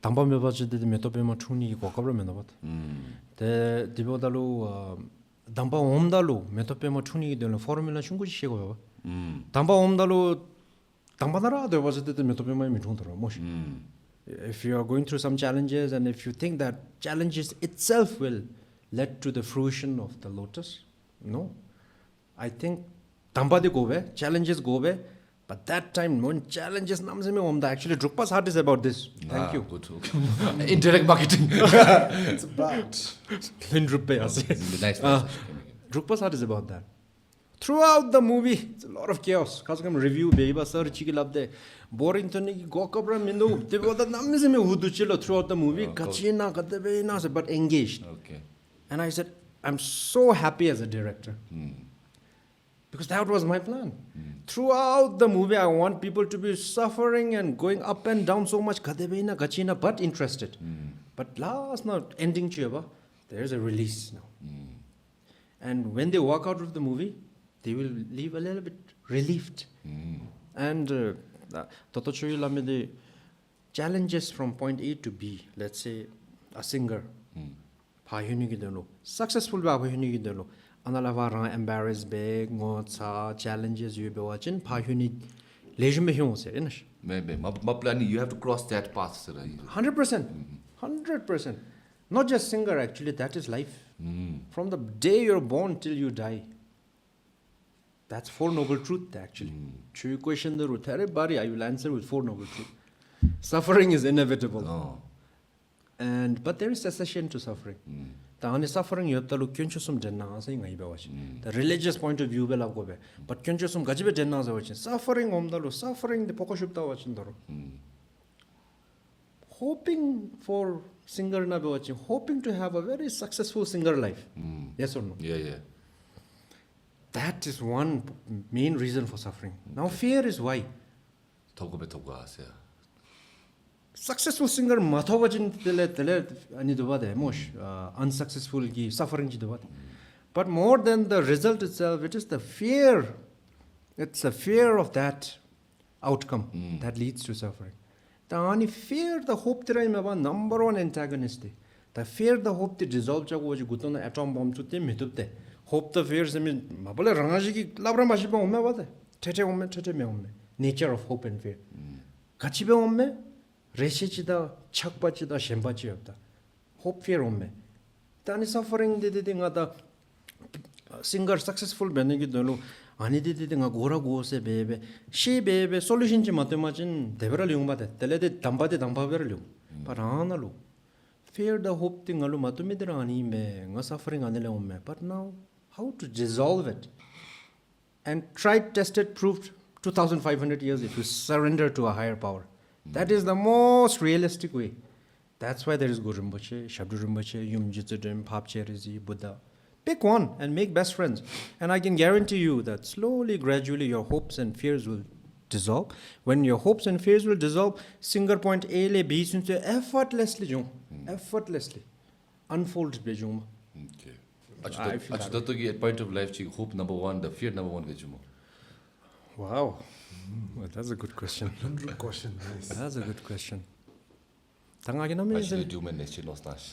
Tamba mebaji de metopema chuni kokabra menabat. The dibodalu Tamba omdalu metopema chuni de formula chunguji shego. Tamba omdalu Tambanara there was a metopema mitundra moshi. If you are going through some challenges and if you think that challenges itself will lead to the fruition of the lotus, no. I think Tamba de go challenges go away. But that time, when challenges actually Drukpa's heart is about this. Thank you. Good. Okay. Indirect marketing. It's about Nice. Drukpa's heart is about that. Throughout the movie, it's a lot of chaos. Kasam review, baby, sir, chiki labde. Boring to niki go kabra mindu. They were the namizime hudu chilo throughout the movie. Kachina, katebe, but engaged. Okay. And I said, I'm so happy as a director. Because that was my plan. Throughout the movie, I want people to be suffering and going up and down so much, kadebena, gachina, but interested. But last now, ending chiba, there's a release now. And when they walk out of the movie, they will leave a little bit relieved. And the challenges from point A to B, let's say a singer, successful Analava embarrassed big challenges you be watching Maybe you have to cross that path. 100%. 100%. Not just singer actually, that is life. From the day you're born till you die. That's 4 noble truths actually. Two questions everybody I will answer with 4 noble truths. Suffering is inevitable. But there is cessation to suffering. The suffering you have to look the religious point of view but suffering the hoping for singer na hoping to have a very successful singer life. Yes or no? Yeah. That is one main reason for suffering. Now fear is why. Successful singer mathawajin unsuccessful suffering. But more than the result itself, it is the fear. It's a fear of that outcome that leads to suffering. The fear, the hope that I'm about number one antagonist. The fear, the hope to dissolve the atom bomb to them. Hope the fears nature of hope and fear. Kachibe omme, reshechida, chakbachida, shembachiyabda. Hope fear omme. Tani suffering the singer successful benegidolo. Ani didi nga gora go se bebe she bebe solution ji matemachin deveral yung bade telede dambade dambaverlu paranalu fear the hope thing alu matumidrani me nga suffering anele umme but now how to dissolve it and tried tested proved 2500 years if you surrender to a higher power. That is the most realistic way. That's why there is Guru Rinpoche, Shabdu Rinpoche, Yum Jitsudim, Papche Rizi, Buddha. Pick one and make best friends. And I can guarantee you that slowly, gradually, your hopes and fears will dissolve. When your hopes and fears will dissolve, singer point A, le B, effortlessly, unfolds. Okay. Actually, at point of life, hope number one, the fear number one. Wow. Well, that's a good question. 100 question, nice. That's a good question. Actually, do my next year lost Nash.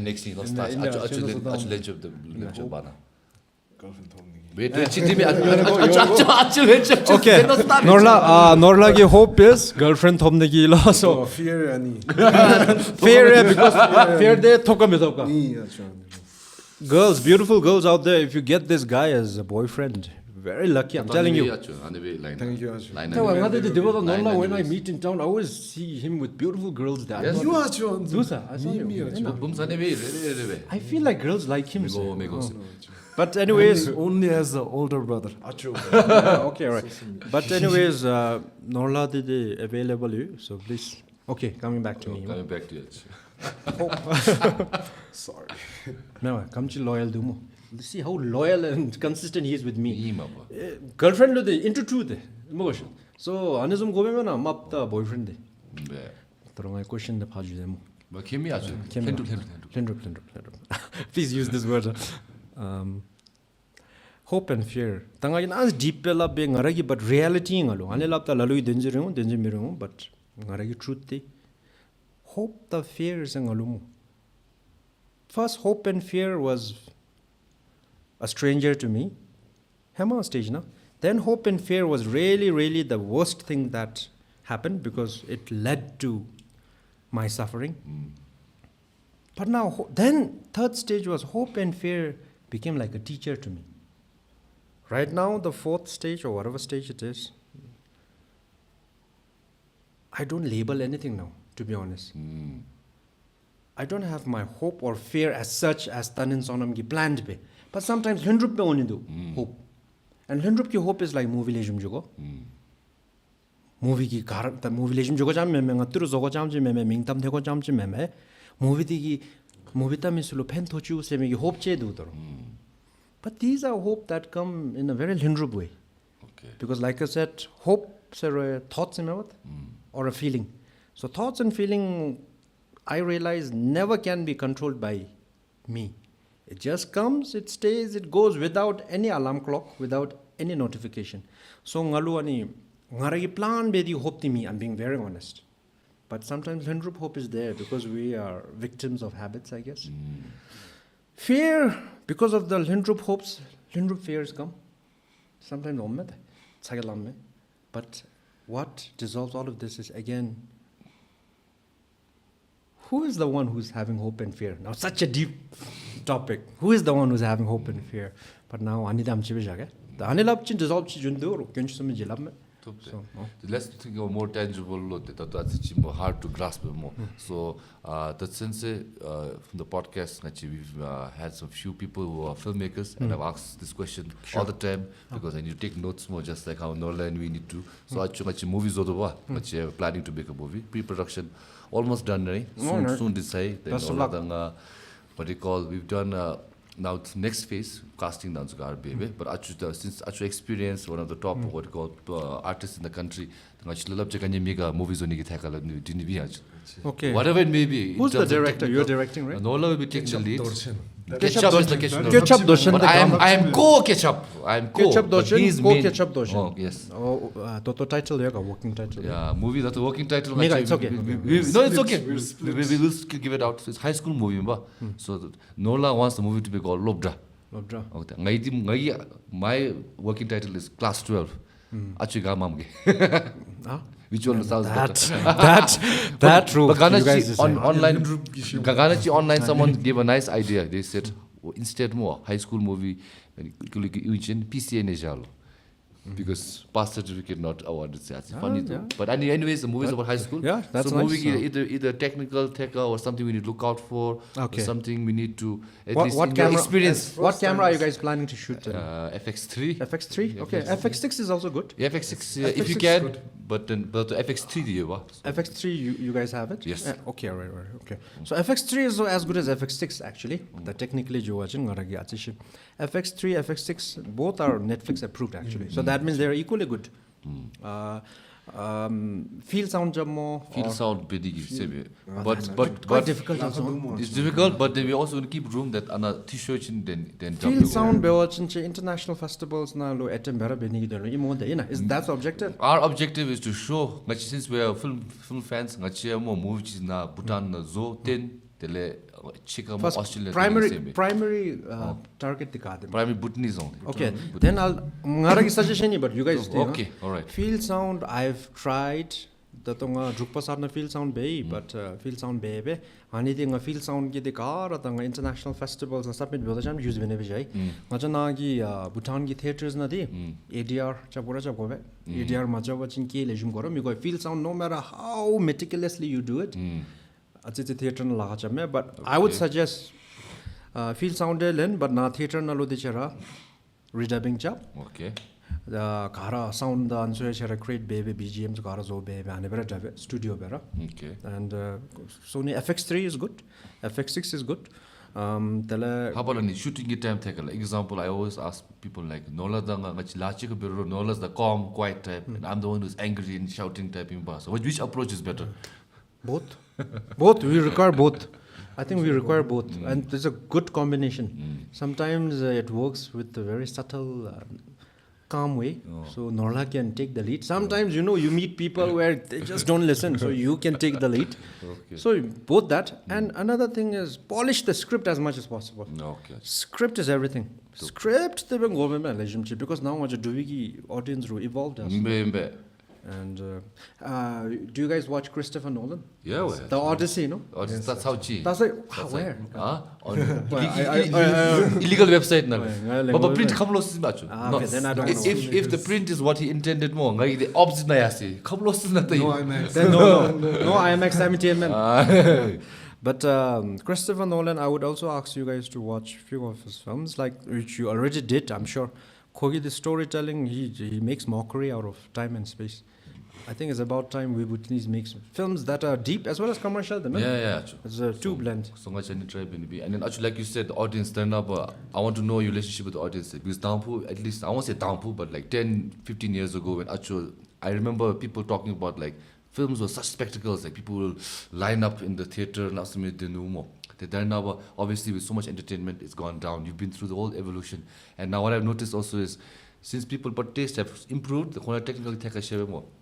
Next year lost Nash. Actually, the girlfriend told me. Wait, okay. Norlha ki hope is girlfriend thomne ki ila so fear ani. Fear because fear de thoka me thoka. Girls, beautiful girls out there, if you get this guy as a boyfriend, very lucky, I'm telling you. Thank you. When I meet in town, I always see him with beautiful girls there. Yes. I feel like girls like him. But anyways, only as the older brother. Okay, all right. But anyways, Norlha did available you, so please. Okay, coming back to me. Coming back to you. Sorry. No, come to loyal dumo. See how loyal and consistent he is with me. Girlfriend lo de into truth. So anizum gobe na map the boyfriend. Tarong question the phaju demo. But Kimi achu. Please use this word. Hope and fear. Tangagin as deep lab be ngaragi but reality ngalo. Ane lab ta lalui denje mirung but ngaragi truth te. Hope the fear is ngalumu. First hope and fear was a stranger to me. Hema stage na. Then hope and fear was really the worst thing that happened because it led to my suffering. But now, then third stage was hope and fear became like a teacher to me. Right now, the fourth stage or whatever stage it is, I don't label anything now, to be honest. I don't have my hope or fear as such as Tandin Sonam ki planned be. But sometimes Lhendup pe only do hope. And Lhendup ki hope is like movie lejum jugo. Movie ki the movie lejum jugo jam me ngaturu zogo jam ji me mingtam dego jam ji me movie di movie ta mislo pen tochu se me hope che do doro. But these are hope that come in a very Lhendup way. Okay. Because like I said, hope are thoughts in or a feeling. So thoughts and feeling, I realize never can be controlled by me. It just comes, it stays, it goes without any alarm clock, without any notification. So ngalu ani ngaragi plan be di hope ti me. I'm being very honest. But sometimes Lhendup hope is there because we are victims of habits, I guess. Fear, because of the Lhendup hopes, Lhendup fears come. Sometimes ommed, tsagalamme. But what dissolves all of this is again, who is the one who's having hope and fear? Now such a deep topic. Who is the one who's having hope and fear? But now Anidam Chivijaga. The Anilab Chin dissolve Chijundu, Kenchum Jilab. So, let's think of more tangible look that's more hard to grasp more. So that sense from the podcast we've had some few people who are filmmakers and I've asked this question all the time because I need to take notes more just like how Norlha and we need to. So actually movies over planning to make a movie. Pre-production almost done, right? Soon decide then what do you call we've done now it's next phase casting dance baby but since experience one of the top what you call artists in the country movies okay, whatever it may be. Who's the director? You're directing, right? Norlha will be taking the lead. Ketchup Doshan. But I am co-Ketchup. I am co. Ketchup Doshan. He's Co-Ketchup Doshan. Oh yes. Oh, Toto title working title. Yeah, movie that's a working title. Mega, it's okay. No, it's okay. We will still give it out. So it's high school movie, so Norlha wants the movie to be called Lobdra. Okay. My working title is Class 12. Which one sounds better? That rule. Online, someone gave a nice idea. They said instead more high school movie, PSY Nejalo. Because past certificate not awarded. That's funny though. But anyways, the movie is about high school. Yeah, that's so nice. movie either technical, or something we need to look out for. Okay. Or something we need to at what least camera experience. What camera are you guys planning to shoot? FX3. FX3. Okay. FX6 is also good. Yeah, FX6 if you can. But the FX3 FX3 you guys have it? Yes. Okay, right. Okay. So FX3 is as good as FX6 actually. The technically jo FX3, FX6 both are Netflix approved actually. So that means they are equally good. Field sound jammo. Field sound but quite difficult also. It's difficult, but we also keep room that ana t-shirt then field sound bewachinche international festivals na lo etembera benigi dolo imo ina. Is that the objective? Our objective is to show since we are film fans more movies na Bhutan na zo 10 tele chika mo Australia primary target dikha primary Bhutanese only. Okay, then I'll ngara suggestion but you guys okay, all right. Field sound I've tried the tonga Drukpa sar na field sound be but field sound be ani tinga field sound ki dekara tanga international festivals na submit boda jam use bene bijai majana gi Bhutan gi theaters na di ADR chapura chapobe ADR majawa chin ke lejum goro mi go field sound no matter how meticulously you do it theater na laga chame but I would suggest field sound len but na theater na lo dechara redubbing chap okay the kara sound the answer chara create baby BGMs kara zo baby ane bera studio bera okay and Sony FX3 is good, FX6 is good. How about any shooting time take example? I always ask people like Norlha danga ngachi bero Norlha's the calm quiet type and I'm the one who's angry and shouting type in bass. So which approach is better? Both we require both. I think we require both and there's a good combination. Sometimes it works with a very subtle calm way, so Norlha can take the lead. Sometimes you meet people where they just don't listen, so you can take the lead. Okay. So both that and another thing is polish the script as much as possible. Okay. Script is everything. Script the relationship because now much Duvigi audience evolved as and do you guys watch Christopher Nolan? Yeah, well, The Odyssey, no? Yes, that's how cheap. That's like where? On illegal website now. But print couple of okay, then I don't know. If the print is what he intended more, the opposite na yasi. Couple of No IMAX. No IMAX entertainment. But Christopher Nolan, I would also ask you guys to watch a few of his films, like which you already did, I'm sure. Kogi, the storytelling, he makes mockery out of time and space. I think it's about time we Bhutanese make films that are deep as well as commercial. Yeah. It's a two blend. So much I need to try and then actually, like you said, the audience turn up. I want to know your relationship with the audience because Dampu, at least I won't say Dampu, but like 10, 15 years ago, when actually I remember people talking about like films were such spectacles, like people will line up in the theater and ask me the no more. Then now, obviously, with so much entertainment, it's gone down. You've been through the whole evolution, and now what I've noticed also is, since people but taste have improved, the technical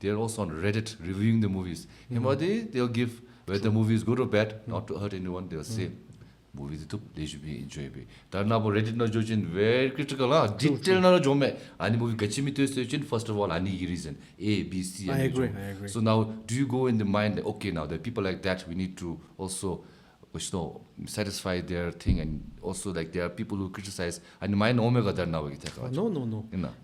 they're also on Reddit reviewing the movies. They'll give whether the movie is good or bad, not to hurt anyone. They'll say movies they should be enjoyable. Then now Reddit na judging very critical. Detail na jome. Any movie gachimi to searching first of all any reason A, B, C. I agree. So now, do you go in the mind that okay, now there are people like that, we need to also satisfy their thing, and also like there are people who criticize and my omega there now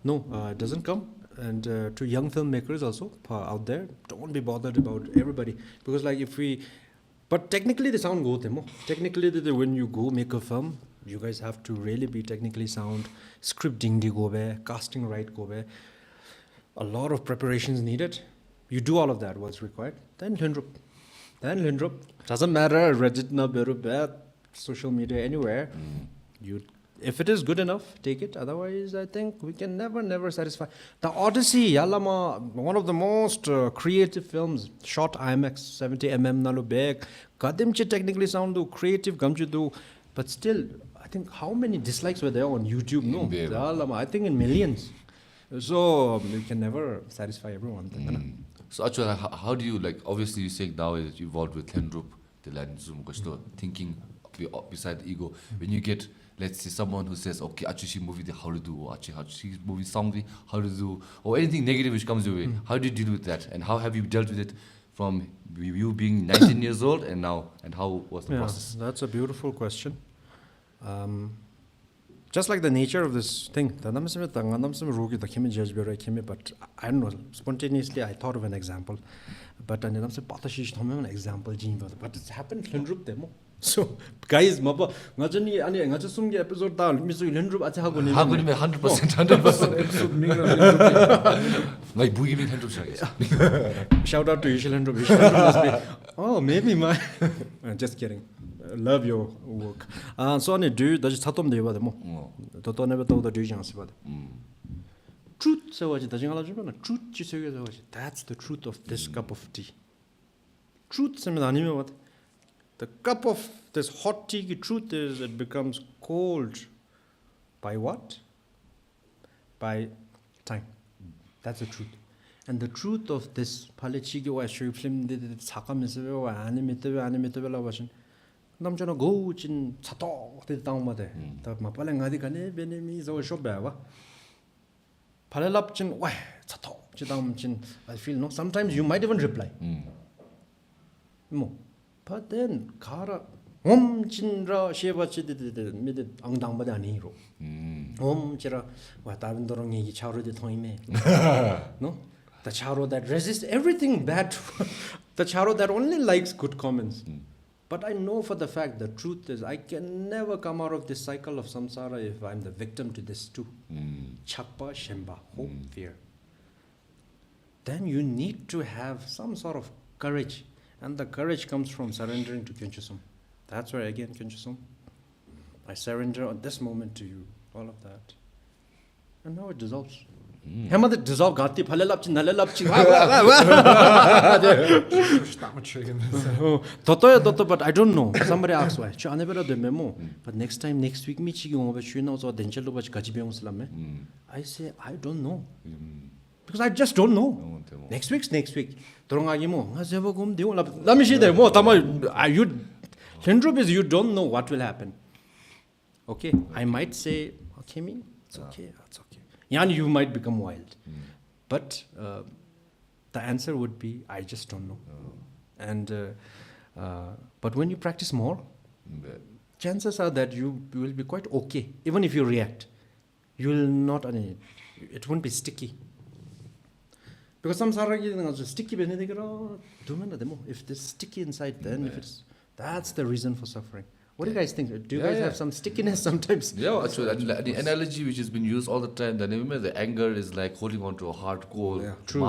No, it doesn't come. And to young filmmakers also out there, don't be bothered about everybody, because like but technically they sound good. Technically when you go make a film, you guys have to really be technically sound. Scripting go be, casting right go be. A lot of preparations needed. You do all of that, what's required. Then Lhendup. Doesn't matter, Reddit na beru bad, social media, anywhere. If it is good enough, take it. Otherwise, I think we can never satisfy. The Odyssey, Yalama, one of the most creative films, shot IMAX 70mm nalu big. Kadimchi technically sound do creative gamchi do, but still, I think how many dislikes were there on YouTube? No, Yalama, I think in millions. So you can never satisfy everyone. So actually, how do you like? Obviously, you saying now is you involved with Lhendup, the land zoom, thinking beside the ego. When you get, let's say, someone who says, okay, actually, movie how to do, or actually, movie song how to do, or anything negative which comes your way. How do you deal with that, and how have you dealt with it from you being 19 years old and now, and how was the process? That's a beautiful question. Just like the nature of this thing, but I don't know, spontaneously I thought of an example. But an example, but it's happened Lhendup demo. So guys, Anjani episode 100%. Like Boogie Lhendup. Shout out to Lhendup. Oh, maybe my. Just kidding. Love your work. So on do that's tatom de bademo. Toto never told the Dujans about truth. So what truth. That's the truth of this cup of tea. Truth what? The cup of this hot tea, truth is it becomes cold by what? By time. That's the truth. And the truth of this palechigi wa show film did sakamisebe wa animated version. 남자는 고진 차도 어디 다운마데 다 마팔랭 어디 가네 베네미 저 쇼바와 팔랍진 와 차도 지다음진 I feel no sometimes you might even reply but then 가라 엄진라 셰바치데 미데 앙당바데 아니로 엄지라 와 다른 도롱 얘기 차로데 통이메 no the charo that resists everything bad the charo that only likes good comments. But I know for the fact the truth is I can never come out of this cycle of samsara if I'm the victim to this too. Chakpa, Shemba, hope, fear. Then you need to have some sort of courage. And the courage comes from surrendering to Kyunchusum. That's where again Kyunchusum. I surrender at this moment to you. All of that. And now it dissolves. Hemad dissolve gati phalelapchi nalalapchi. Toto, but I don't know. Somebody asks why. Chu anebera de memo. But next week me chigi ngobe chu na so denchelo bach gajibe muslam. I say I don't know. Because I just don't know. Next week. Dorongagi mo. Ngazebo gum dio la. Lami shi de mo tama you Lhendup is you don't know what will happen. Okay, I might say okay me. It's okay. And you might become wild. But the answer would be, I just don't know. And but when you practice more, chances are that you will be quite okay. Even if you react, you will not, it won't be sticky. Because some saragi sticky, if it's sticky inside, then if it's, that's the reason for suffering. What do you guys think? Do you guys have some stickiness sometimes? Yeah, actually, the analogy which has been used all the time, the anger is like holding on to a hard coal. True.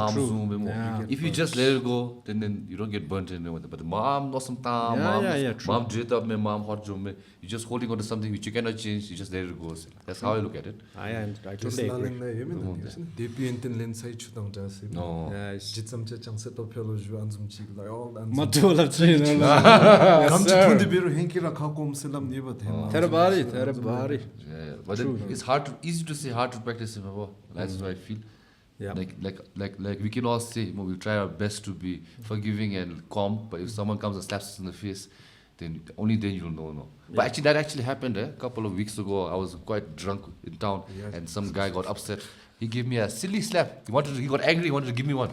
If you just let it go, then you don't get burnt anymore. But the mom lost some time, mom dread up me, mom hot job me. You're just holding on to something which you cannot change, you just let it go. That's how I look at it. I totally agree. Terrible. But it's easy to say, hard to practice. That's what I feel. Yeah. Like we can all say, we try our best to be forgiving and calm. But if someone comes and slaps us in the face, then only then you'll know. No. Yeah. But actually, that actually happened a couple of weeks ago. I was quite drunk in town, and some guy got upset. He gave me a silly slap. He got angry. He wanted to give me one.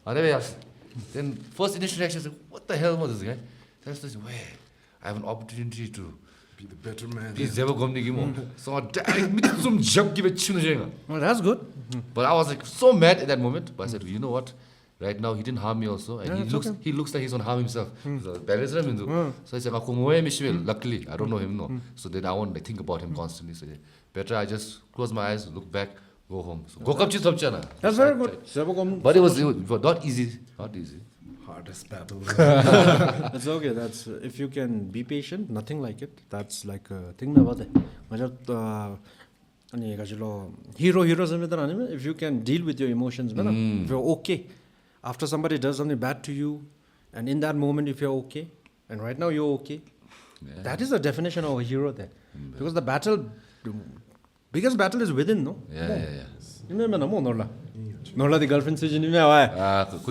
Then first initial reaction, I said, "What the hell was this guy?" Then I said, "Wait." I have an opportunity to Be the better man. be 제법 겁니기 뭐. So I direct 좀 잡기에 치는 제가. Well, that's good. But I was like so mad at that moment. But I said, you know what? Right now he didn't harm me also, and Yeah, it's okay. he looks like he's gonna harm himself. So balance ramen do. So I said, luckily I don't know him no. So then I won't like, think about him constantly. So better I just close my eyes, look back, go home. So 고깝지 덥잖아. That's very good. But it was not easy. Not easy. Hardest battle. That's okay. That's if you can be patient, nothing like it. That's like a thing about it. 아니 가지고 히로즈미들 아니면 if you can deal with your emotions, if you're okay after somebody does something bad to you, and in that moment if you're okay, and right now you're okay, that is the definition of a hero there. Because the biggest battle is within, no? Yeah. You remember no Norlha? Norlha the girlfriend says, all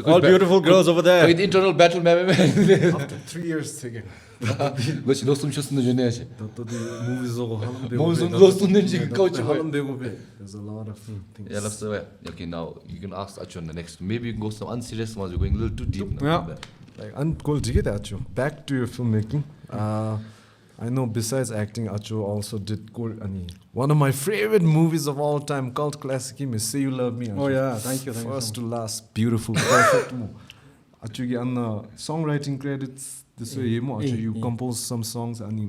All beautiful girls over there. The internal battle man. After 3 years taking. 그렇지 너좀 쉬었으면 좋네야지. 너도 movies 하고 하는 배우. 무슨 너었는지 까우치 하는 배우 배. There's a lot of things. Yeah, that's the way. Okay, now you can ask Achu on the next. Maybe you can go some unserious ones. You're going a little too deep now. Yeah. Like uncool jige Achu. Back to your filmmaking. I know besides acting, Achu also did one of my favorite movies of all time, cult classic, Say You Love Me. Achu. Oh yeah, thank you. First to last, beautiful, perfect movie. Achu gi songwriting credits. This way, you compose some songs and you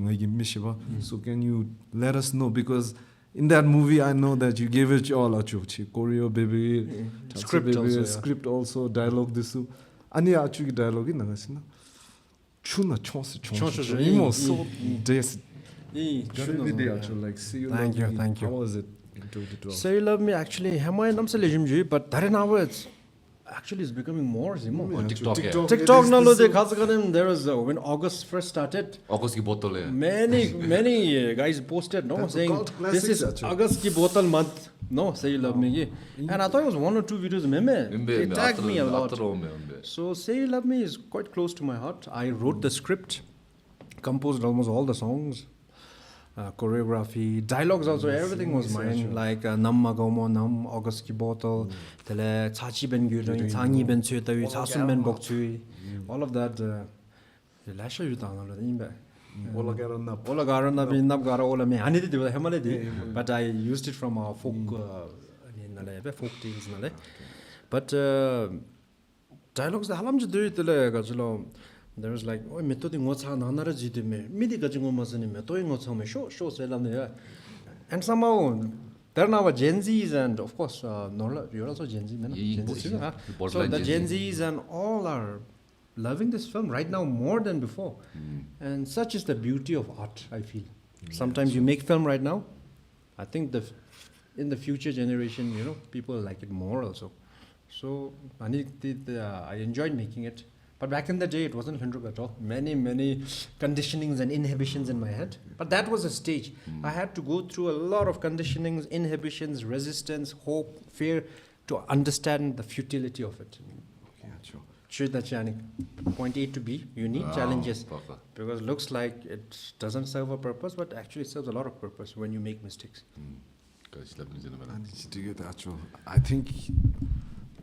So can you let us know, because in that movie I know that you gave it all, Achu. Choreo baby, Script baby, also, yeah. script also, dialogue this. Ani Achu gi dialogue na gasina. Chuna chonse. Imo so des. Like see you. Thank you, thank you. How was it in 2012? Say You Love Me actually hamai namse lejimji, but that now it's actually it's becoming more Zimo. On TikTok. TikTok na lo de khasaganim there was when August first started. August ki bottle hai. Many guys posted That's a saying cult classic, this is actually. August ki bottle month. No, Say You Love Me. And I thought it was 1 or 2 videos. They tagged me a lot. So Say You Love Me is quite close to my heart. I wrote the script, composed almost all the songs, choreography, dialogues also. Everything was mine. Like Nam Magomo Nam, August ki bottle, Tele Chachi Ben Gyurang, Sangey Ben Choetsho, Chasun Ben Bokchui. All of that. Lasha Yutang. But I used it from our folk folk tales. But dialogues there was like and somehow there are now Gen Zs and of course Norlha, you're also Gen Z, man. So the Gen Zs and all are loving this film right now more than before. And such is the beauty of art, I feel. Sometimes you make film right now, I think in the future generation, people like it more also. So I enjoyed making it. But back in the day, it wasn't Hindruk at all. Many conditionings and inhibitions in my head. But that was a stage. I had to go through a lot of conditionings, inhibitions, resistance, hope, fear to understand the futility of it. Point A to B, you need challenges. Because it looks like it doesn't serve a purpose, but actually it serves a lot of purpose when you make mistakes. I think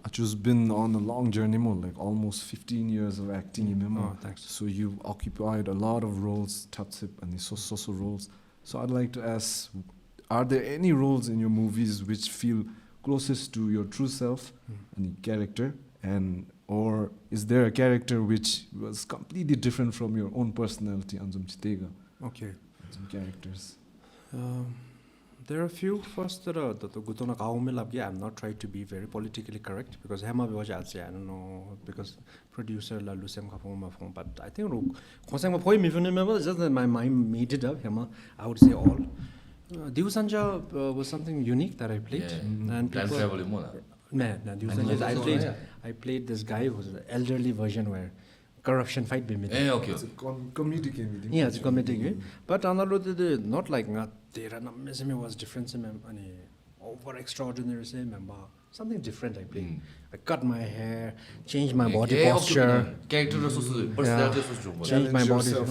Achu's been on a long journey, like almost 15 years of acting. Oh, thanks. So you've occupied a lot of roles, Tapsip and social roles. So I'd like to ask, are there any roles in your movies which feel closest to your true self, any character, or is there a character which was completely different from your own personality? Okay. Some characters. There are a few. First, I'm not trying to be very politically correct because I don't know, because producer la Lucem but I think just that my mind made it up. I would say all. Diu Sanja was something unique that I played, and people. I played this guy who was an elderly version where corruption fight be made. It's a comedy game. Yeah, it's a comedy game. But not like there was difference in over extraordinary same something different I play. I cut my hair, changed my body posture. Character Change my body. yourself.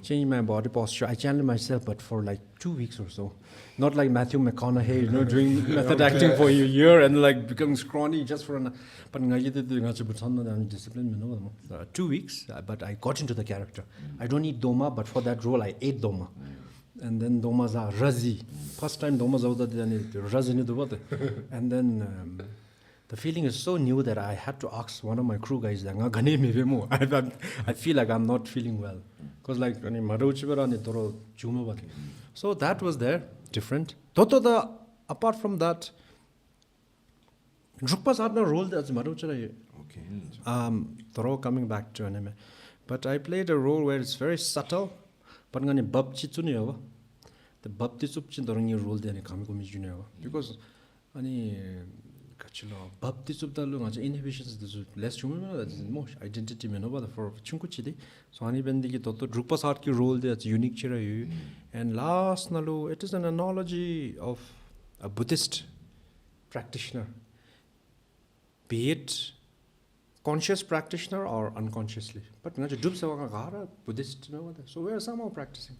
Change my body posture. I challenged myself, but for like 2 weeks or so. Not like Matthew McConaughey, doing method acting for a year and like becoming scrawny just for an. But discipline. 2 weeks, but I got into the character. I don't eat doma, but for that role, I ate doma. And then domas are razi. First time domas out razi. And then the feeling is so new that I had to ask one of my crew guys, I feel like I'm not feeling well. Because like, so that was there, different. Apart from that, Drukpa's had no role as Maruchara. Okay. Coming back to anime. But I played a role where it's very subtle. But ngani bab chitsuni yawa. The bab tisup chin dorangi role de ani kami komi juni yawa. Because ani kachilo bab tisup dalu ngaja inhibitions is less human that is more identity me no bada for chunku chidi. So ani bendi ki toto Drukpa's heart ki role de that's unique chira yu. And last nalu it is an analogy of a Buddhist practitioner. Be it conscious practitioner or unconsciously. But Buddhist, so we are somehow practicing.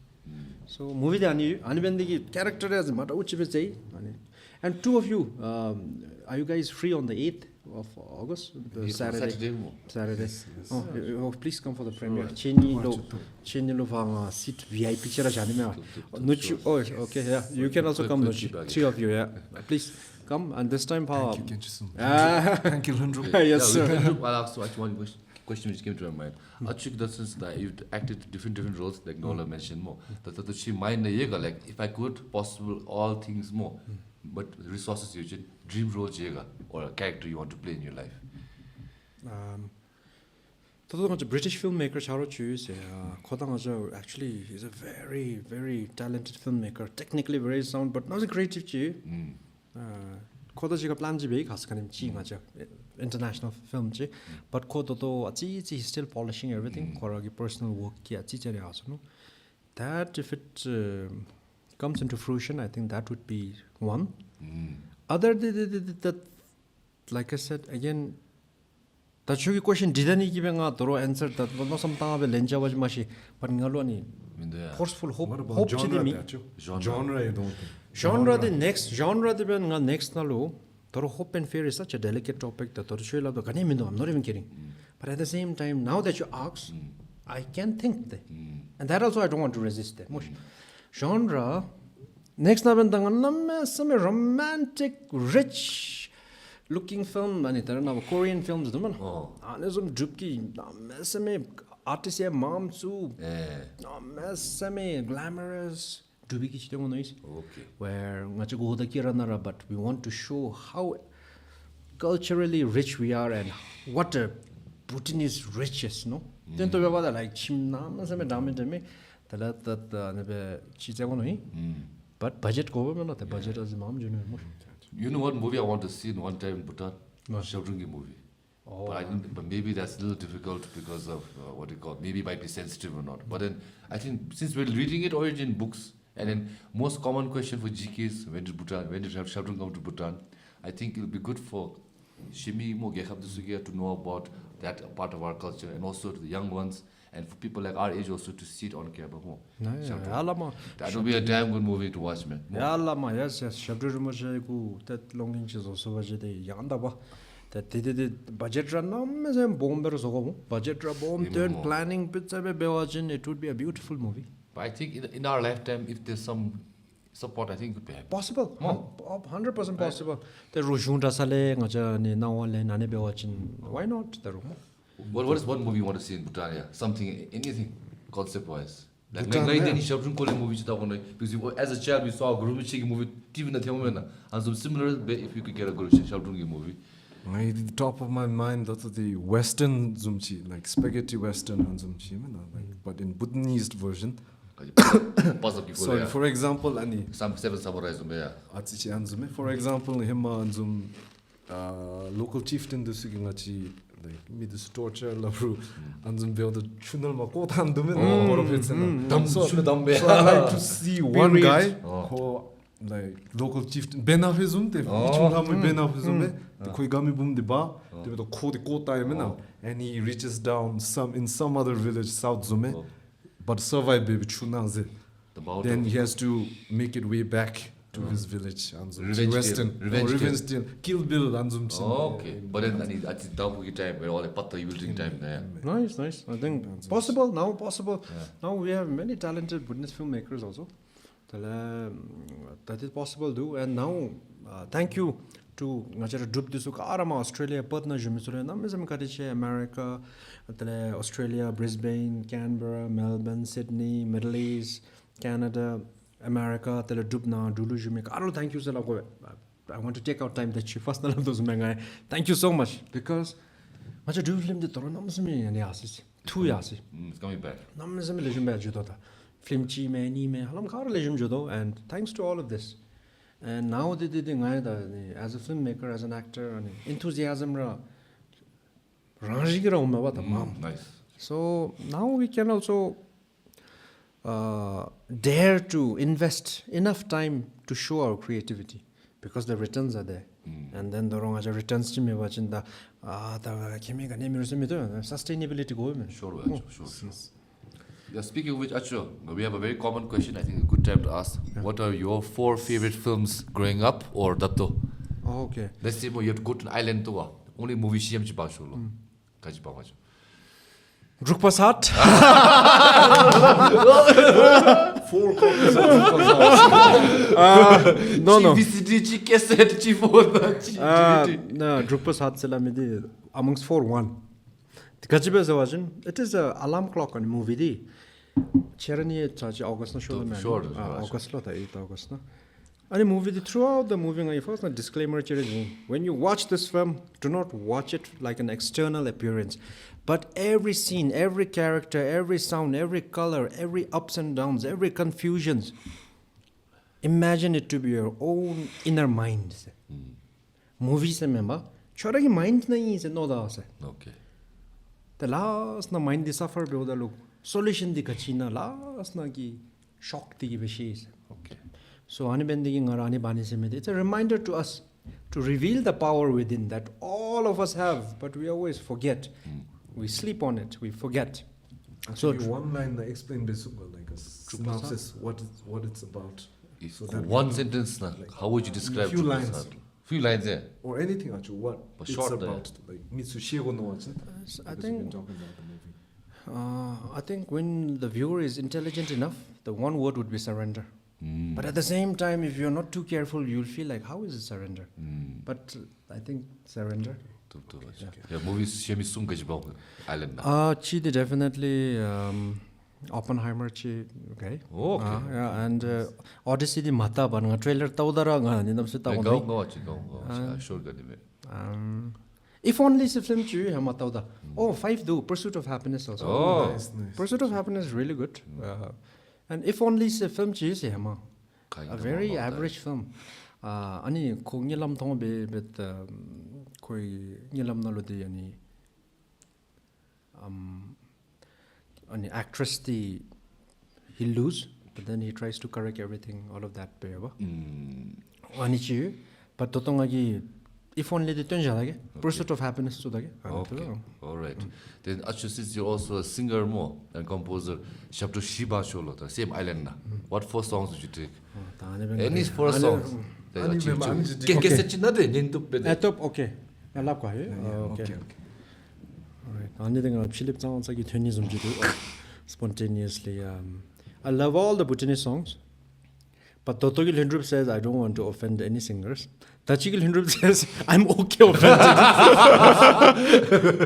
So movie the character as and two of you, are you guys free on the 8th of August? Saturday. Yes. Oh, please come for the premiere. Chenyi lo seat VIP chira janime. Oh, okay, yeah. You can also come. Three of you, yeah. Please. Come, and this time, Pawo. Thank you, Lhendup. Yes, sir. I'll ask one question which came to my mind. Achuk, that since you've acted different roles, like Norlha mentioned more, that she mind like if I could, possible all things more, but resources you dream role or a character you want to play in your life. British filmmaker Shacha Menla actually he's a very, very talented filmmaker, technically very sound, but not a creative Kodajiga plan ji kaskanim chi ngaja international film ji, but kodo he's still polishing everything. Koragi personal work ki that if it comes into fruition, I think that would be one. Other that, like I said again, that should question didn't give a thorough answer that was not some time lenja was mashi, but ngaloni forceful hope. What about genre? Genre, you don't think? Genre the next nalu toro hope and fear is such a delicate topic that I'm not even kidding. But at the same time, now that you ask, I can think that. And that also I don't want to resist that. Genre next nalu some romantic, rich looking film and Korean films some Drukpa some artist mom too some glamorous where but we want to show how culturally rich we are and what a Bhutanese riches, no? Then to like chimna some but budget government the budget as mom You know what movie I want to see in one time in Bhutan? Shabdrungi movie. But maybe that's a little difficult because of what you call, maybe it might be sensitive or not. But then I think since we're reading it already in books, and then most common question for GKs, when did Shabdrung come to Bhutan? I think it'll be good for Shimi to know about that part of our culture, and also to the young ones, and for people like our age also to see it on camera more. That will be a damn good movie to watch, man. Yes. Shabdrung that long inches also that the budget run budget bomb turn planning it would be a beautiful movie. But I think in our lifetime, if there's some support, I think it could be happy. Possible, 100% possible. The Rujunda Sale, why not? What is one movie you want to see in Bhutan? Yeah? Something, anything, concept-wise. Like because as a child we saw a Gurumichiki movie, TV and some similar, if you could get a Gurumichiki movie. At the top of my mind, that's the Western Zumchi, like spaghetti Western and Zumchi, but in Bhutanese version. So, for example, some seven samurais, for example, him and local chieftain the like me this torture lavru and some build the chunal ma so I like to see one guy who like local chieftain benafizum te chunghamui benafizume khoi gami bum de ba de to khode ko time na and he reaches down in some other village south zume but survive baby chunanze then he has to make it way back to his village revenge deal kill bill anzum okay but then I think double time where all the patta using time there nice I think possible now we have many talented Bhutanese filmmakers also that is possible do and now thank you to ngachara drup disu karama Australia partner jumisule namizam kariche America Australia Brisbane Canberra Melbourne Sydney Middle East Canada America tele dubna dulu jume karo thank you sala go I want to take out time that you first na those mengai thank you so much because macha du film de toro namsmi ani asis two yasi it's coming back namsmi le jume judo ta film chi me ni me halam karo le jum judo and thanks to all of this and now the ngai da as a filmmaker as an actor and enthusiasm ra rangi ra umma ba ta nice so now we can also dare to invest enough time to show our creativity because the returns are there and then the wrong returns to me watching the sustainability go sure. Yeah, speaking of which, Acho, we have a very common question. I think a good time to ask. What are your 4 favorite films growing up or Datto? Okay. Let's say you have to go to an island to only movie CM chiba sholo. Kaji pa macho. Drukpa's Hut. 4 copies of Drukpa's No. VCD cassette No, Drukpa's Hut selamidi amongst 4-1. Kajiba watching. It is a alarm clock on movie. Cherani August na show man. August lo 8 August na. And movie throughout the movie I first a disclaimer when you watch this film, do not watch it like an external appearance. But every scene, every character, every sound, every color, every ups and downs, every confusions, imagine it to be your own inner mind. Movie se member, choragi mind nahi se no da se. Okay. The last na mind di suffer be oda log solution di kachina last na ki shock di beshi. Okay. So ani bendigi ngarani bani se me it's a reminder to us to reveal the power within that all of us have, but we always forget. We sleep on it. We forget. So one line that explain basically like a synopsis what it's about. So one sentence, how would you describe? Few lines. Few lines there. Or anything actually. What but it's about. Like Mitsushiro no watch. I think. We've been talking about the movie. I think when the viewer is intelligent enough, the one word would be surrender. But at the same time, if you're not too careful, you'll feel like, how is it surrender? But I think surrender. Yeah, movies Shemi Sum Gajibao Island. Chi definitely Oppenheimer chi okay. Oh, okay. Yeah, and Odyssey di mata ban trailer taudara nga ninam se taw. Go. Sure If only se film chi ha matauda. Oh, 5 do Pursuit of Happiness also. Oh, nice. Pursuit of Happiness is really good. And if only se film chi se hama. A very average film. Ani kongyelam thong be bet koi nyelam nalodi ani actress the he lose but then he tries to correct everything all of that be ba ani chi but totonga gi if only the tenja Pursuit of Happiness so dage okay. All right. Then actually since you're also a singer more and composer Shabdo Shiba Sholo the same island na what 4 songs would you take any 4 songs okay okay alright Philip Zansagi Tunism spontaneously I love all the Bhutanese songs but Tashi Lhendup says I don't want to offend any singers. Tashi Lhendup says I'm okay offended.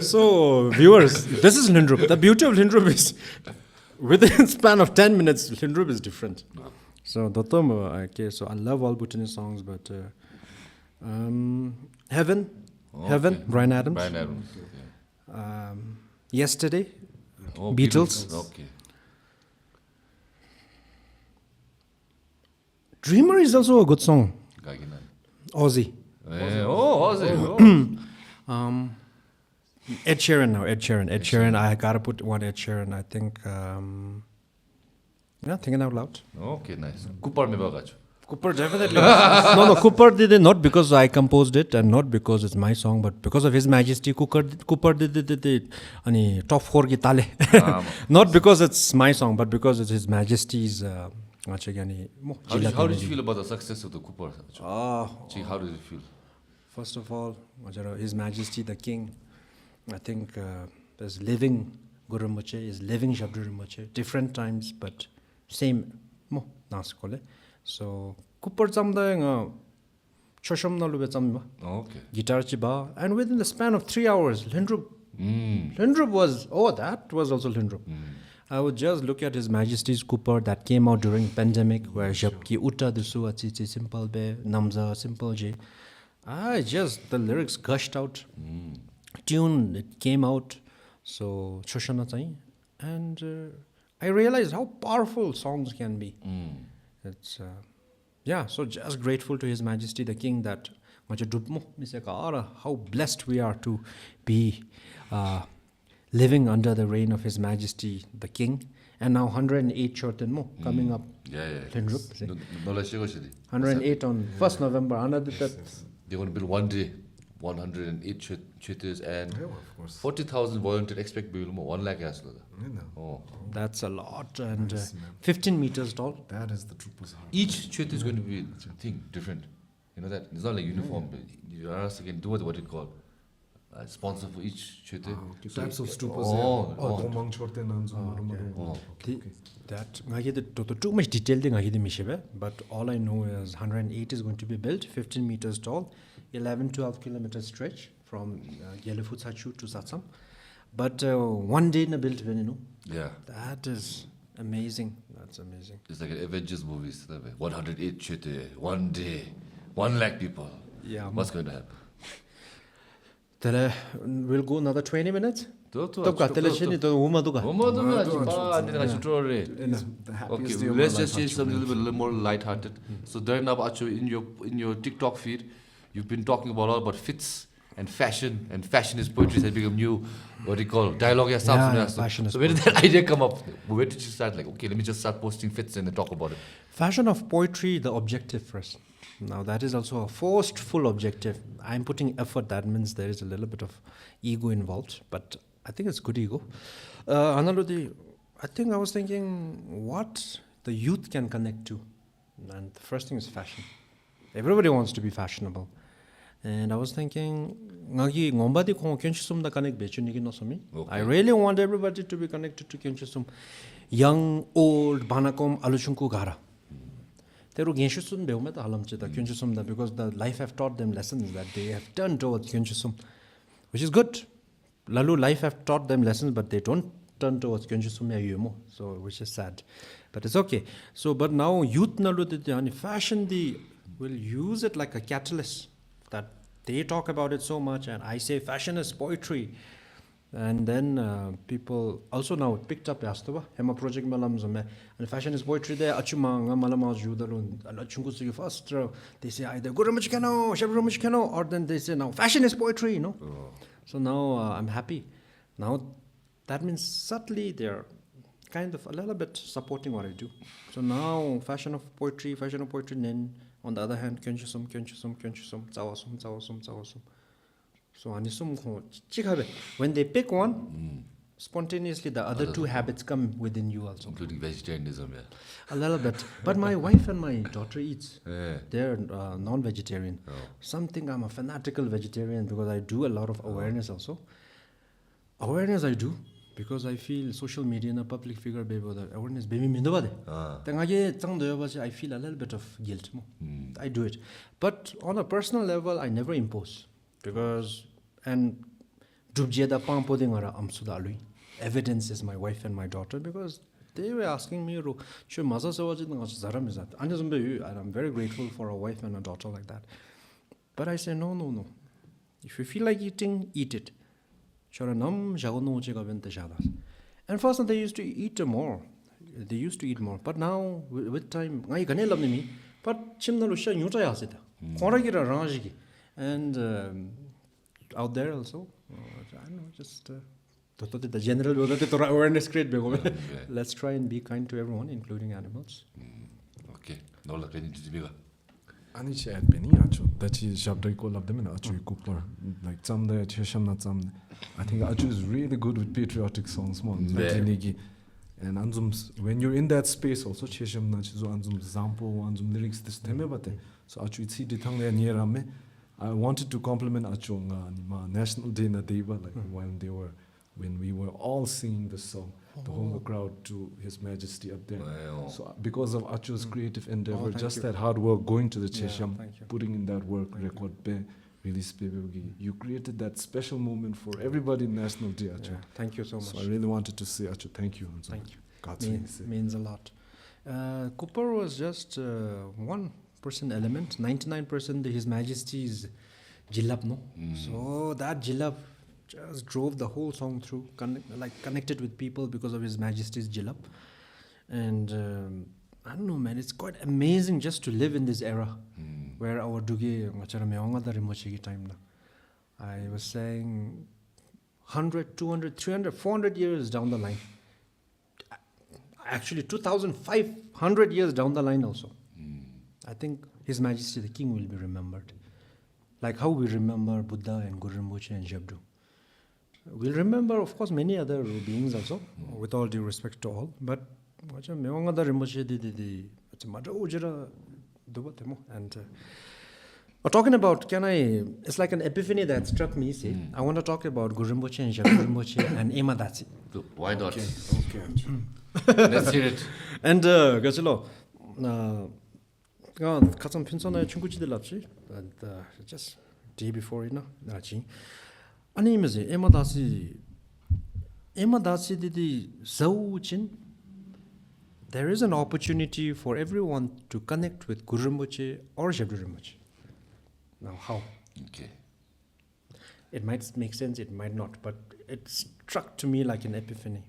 So viewers, this is Lhendup. The beauty of Lhendup is within span of 10 minutes Lhendup is different. So okay, so I love all Bhutanese songs, but Heaven, Bryan Adams. Okay. Yesterday, Beatles. Okay. Dreamer is also a good song. Aussie. Aussie. Ed Sheeran now. Ed Sheeran. I gotta put one Ed Sheeran. I think. Thinking out loud. Okay, nice. Kupar me bagacho. Kupar definitely. No, Kupar did it not because I composed it and not because it's my song, but because of His Majesty. Kupar did it. Ani top 4 ki tale. Not because it's my song, but because it's His Majesty's. How did you feel about the success of the Kupar? How did you feel? First of all, His Majesty the King, I think there's living Guru Moche, is living Shabduru Moche, different times, but same. So, Kupar Zamda Chosham Nalube Zamba, Guitar Chiba, and within the span of 3 hours, Lhendup was, that was also Lhendup. I would just look at His Majesty's Kupar that came out during pandemic, where Jabki Uta Dusu Achichi Simple Be, Namza, Simple J. The lyrics gushed out. Tune, it came out. So, Choshana Chai. And I realized how powerful songs can be. It's, so just grateful to His Majesty the King that how blessed we are to be living under the reign of His Majesty the King. And now 108 shorten mo coming up. 108 on 1st November. They're going to build one day 108 chuters and 40,000 volunteers. Expect to be 1 lakh. That's a lot. And 15 meters tall. That is the Drukpa's heart. Each chut is going to be different. You know that? It's not like uniform. But you can do what it called. Sponsor for each chut. Types of stupas. That too much detail thing, but all I know is 108 is going to be built, 15 meters tall, 11-12 kilometers stretch from Gyalefutsachu to Satsam. But one day in a built, yeah, that is amazing. That's amazing. It's like an Avengers movies. 108 chut, one day, 1 lakh people. Yeah, what's going to happen? We'll go another 20 minutes. Okay, let's just change something a little bit more light-hearted. So, in your TikTok feed, you've been talking all about fits and fashion is poetry has become new, what do you call it, dialogue. Fashion is so where did that idea come up? Where did you start? Like, okay, let me just start posting fits and then talk about it. Fashion of poetry, the objective first. Now that is also a forceful objective. I'm putting effort. That means there is a little bit of ego involved, but I think it's good ego. Analudi, I think I was thinking what the youth can connect to, and the first thing is fashion. Everybody wants to be fashionable, and I was thinking, I really want everybody to be connected to Kyeonchusum. Young, old, banakom, aluchunku gara. Because the life have taught them lessons that they have turned towards Kyeonchusum, which is good. Lalu life have taught them lessons, but they don't turn towards Kyeonchusum, so which is sad. But it's okay. So, but now youth nalu fashion will use it like a catalyst. That they talk about it so much, and I say fashion is poetry. And then people also now picked up Yastava, Hema project malam and fashion is poetry there. Achuma malama judalun achungu first. They say either Gurumuchikano, Shabrumichikano, or then they say now fashion is poetry, So now I'm happy. Now that means subtly they're kind of a little bit supporting what I do. So now fashion of poetry, then on the other hand, Kyeonchusum, Zawasum. So when they pick one, spontaneously the other two habits come within you also. Including vegetarianism, yeah. A little bit. But my wife and my daughter eats. Yeah. They're non-vegetarian. Something I'm a fanatical vegetarian because I do a lot of awareness also. Awareness I do because I feel social media and a public figure awareness I feel a little bit of guilt. I do it. But on a personal level, I never impose. Because evidence is my wife and my daughter because they were asking me and I'm very grateful for a wife and a daughter like that. But I say no. If you feel like eating, eat it. And first they used to eat more. But now with time and out there also, I don't know, just the general awareness create. Let's try and be kind to everyone, including animals. Okay. Norlha ready to be. Ani chat penny achu. That is chapter call of them in achu Kupar. Like some the Chesham not some. I think achu is really good with patriotic songs, man. And anzum when you're in that space also Chesham na chizo anzum zampo anzum lyrics this theme bate. So achu itsi ditang le near me. I wanted to compliment achu nga ma National Day na deba like when we were all singing the song, the whole crowd to His Majesty up there. Wow. So because of Achu's creative endeavor, just that hard work, going to the Chesham, thank you. putting in that work, record pe, release pe, you created that special moment for everybody in National Day, Achu. Yeah, thank you so much. So I really wanted to say, Achu, thank you. Thank you. God's Means a lot. Kupar was just 1% element, 99% His Majesty's jilab, no? So that jilab just drove the whole song through, connected with people because of His Majesty's jilab. And I don't know, man, it's quite amazing just to live in this era where our duge time. I was saying 100, 200, 300, 400 years down the line. Actually, 2,500 years down the line also. I think His Majesty the King will be remembered. Like how we remember Buddha and Guru Rinpoche and Jabdu. We'll remember, of course, many other beings also, with all due respect to all. But and talking about, it's like an epiphany that struck me. See, I want to talk about Guru Rinpoche and Jabdu Rinpoche and Ema Datsi. Why not? Okay. Let's hear it. And Gachilo, Katsam Pinsona Chunkuchi lapsi, and just day before, Nachi. Animazi, Ema Datsi didi Zawuchin. There is an opportunity for everyone to connect with Guru Rinpoche or Jabdu Rinpoche. Now, how? Okay. It might make sense, it might not, but it struck to me like an epiphany.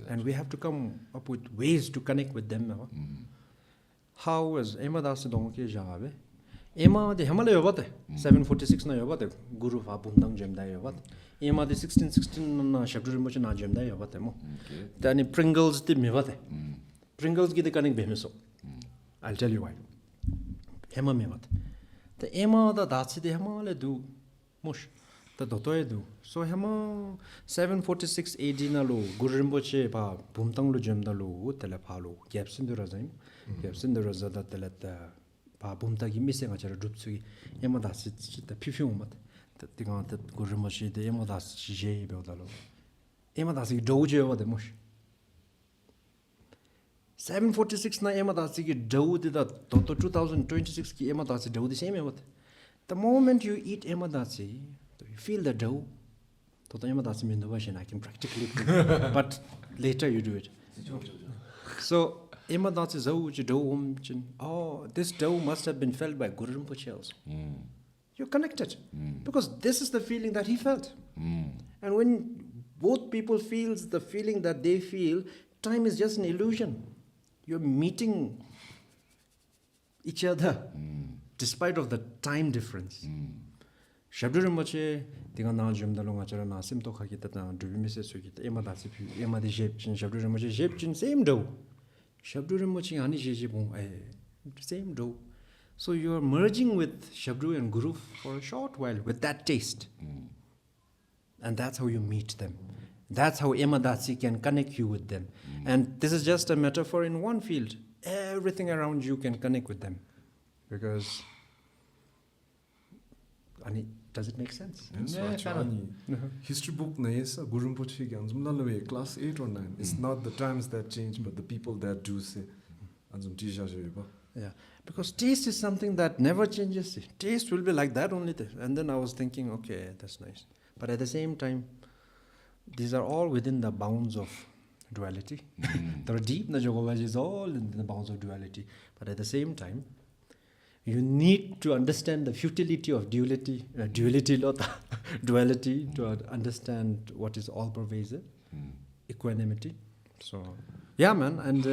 And we have to come up with ways to connect with them. How is Ema Datsi Dongke Jabe? Ema the Himalaya Yobate, 746 na Yobate, Guru Fabundang Jemda Yobat. Ema the 1616 na Jabdu Rinpoche na Jemda Yobate mo. Then Pringles the Mivate. Pringles get the connect Bemiso. I'll tell you why. Hema Mivat. The Ema the Datsi the Himalaya do mush. The Dotoe do. So Hema 746 AD na lo, Guru Rinpoche pa Bumtang lo Jemda lo, Telepalo, Gapsin the Razim, Gapsin the Razada Teleta. Bumtagi missing a drupsugi, Emadas, the perfume, the thing on the Gurimoshi, the Emadas J. Beldalo. Emadasi Doji over the mush. 746 na Emadasi do did that, 2026 Emadasi do the same. The moment you eat Emadasi, you feel the dough. Toto Emadasi Mindovashi, I can practically do but later you do it. So, oh, this dough must have been felt by Guru Rinpoche also. You're connected. Because this is the feeling that he felt. And when both people feel the feeling that they feel, time is just an illusion. You're meeting each other despite of the time difference. Jabdu Rinpoche, Tingana Jumdalonga Charana, Simtoka Kitana, Dubimise Sukit, Ema Datsi, Ema de Jepchin, Jabdu Rinpoche, Jepchin, same dough. Jabdu Rinpoche ani jejibong same dough. So you are merging with Jabdu and Guru for a short while with that taste. And that's how you meet them. That's how Ema Datsi can connect you with them. And this is just a metaphor in one field. Everything around you can connect with them. Because does it make sense? History book na yesa Guru Rinpoche anzum nalawe class 8 or 9. It's not the times that change, but the people that do say anzum tisha jeba. Yeah, because taste is something that never changes. Taste will be like that only. And then I was thinking, okay, that's nice. But at the same time, these are all within the bounds of duality. The deep Najogovaj is all in the bounds of duality. But at the same time, you need to understand the futility of duality, duality to understand what is all pervasive, equanimity. So, yeah, man, and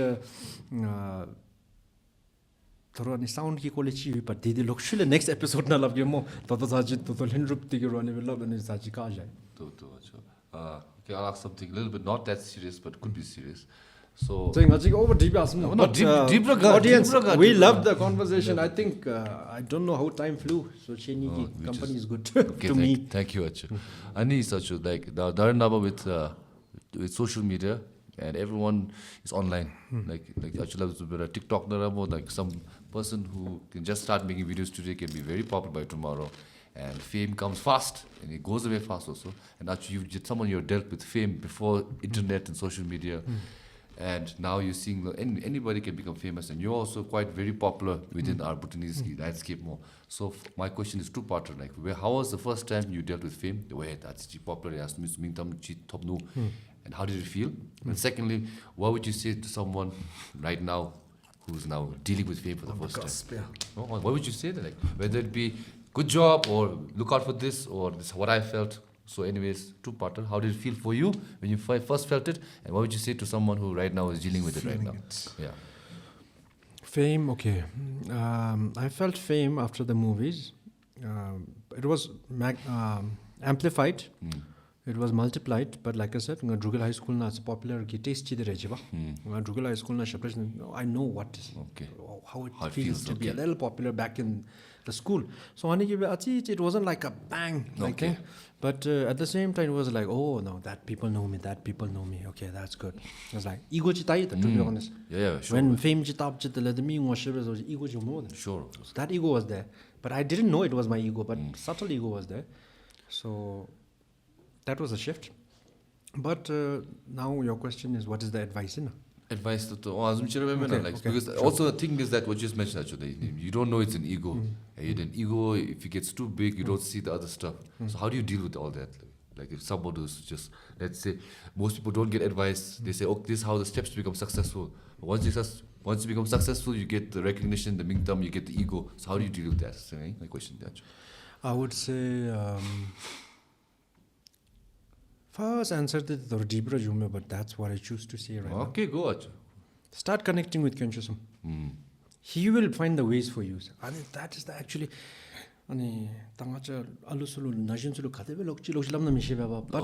sound ki quality, but did look shule next episode na love mo. Toto Sajid, Toto Lhendup, Tigurani will love and Saji Kajai. Okay, I'll ask something a little bit not that serious, but could be serious. So So over deep No, deep raga, audience, deep raga, we deep loved raga. the conversation. I think I don't know how time flew. So Chenyi which company is- is good okay, to me. Thank you, Achu. Ani is Achu, like the Dharanaba with social media and everyone is online. Like Achu loves a TikTok narabo, like some person who can just start making videos today can be very popular by tomorrow. And fame comes fast and it goes away fast also. And actually you're dealt with fame before internet and social media. And now you're seeing anybody can become famous, and you're also quite very popular within our Bhutanese landscape more. So my question is two-parter. Like, how was the first time you dealt with fame? The way that's popular, and how did it feel? And secondly, what would you say to someone right now who's now dealing with fame for the first time? Oh, what would you say to, like, whether it be good job or look out for this or this is what I felt? So anyways, two-parter. How did it feel for you when you first felt it? And what would you say to someone who right now is dealing with it right now? Yeah. Fame, okay. I felt fame after the movies. It was amplified. It was multiplied. But like I said, Drukpa High School na popular tasty the Drukpa High School na I know what is how it feels to be a little popular back in the school. So it wasn't like a bang, like but at the same time it was like, oh no, that people know me. Okay, that's good. It was like ego chitai, to be honest. Yeah, sure. When fame chitab chitala the me was ego more than. Sure. So that ego was there, but I didn't know it was my ego, but subtle ego was there. So that was a shift. But now your question is, what is the advice in? Advice to because also the thing is that what you just mentioned actually, you don't know it's an ego. And an ego, if it gets too big, you don't see the other stuff. So how do you deal with all that? Like if someone who's just, let's say, most people don't get advice. They say, oh, this is how the steps to become successful. But once you become successful, you get the recognition, the Mingtam, you get the ego. So how do you deal with that? So, my question there. I would say first answer to the deeper jume, but that's what I choose to say right now. Okay, go Achu. Start connecting with Kyenchusum. He will find the ways for you. And that is the actually. But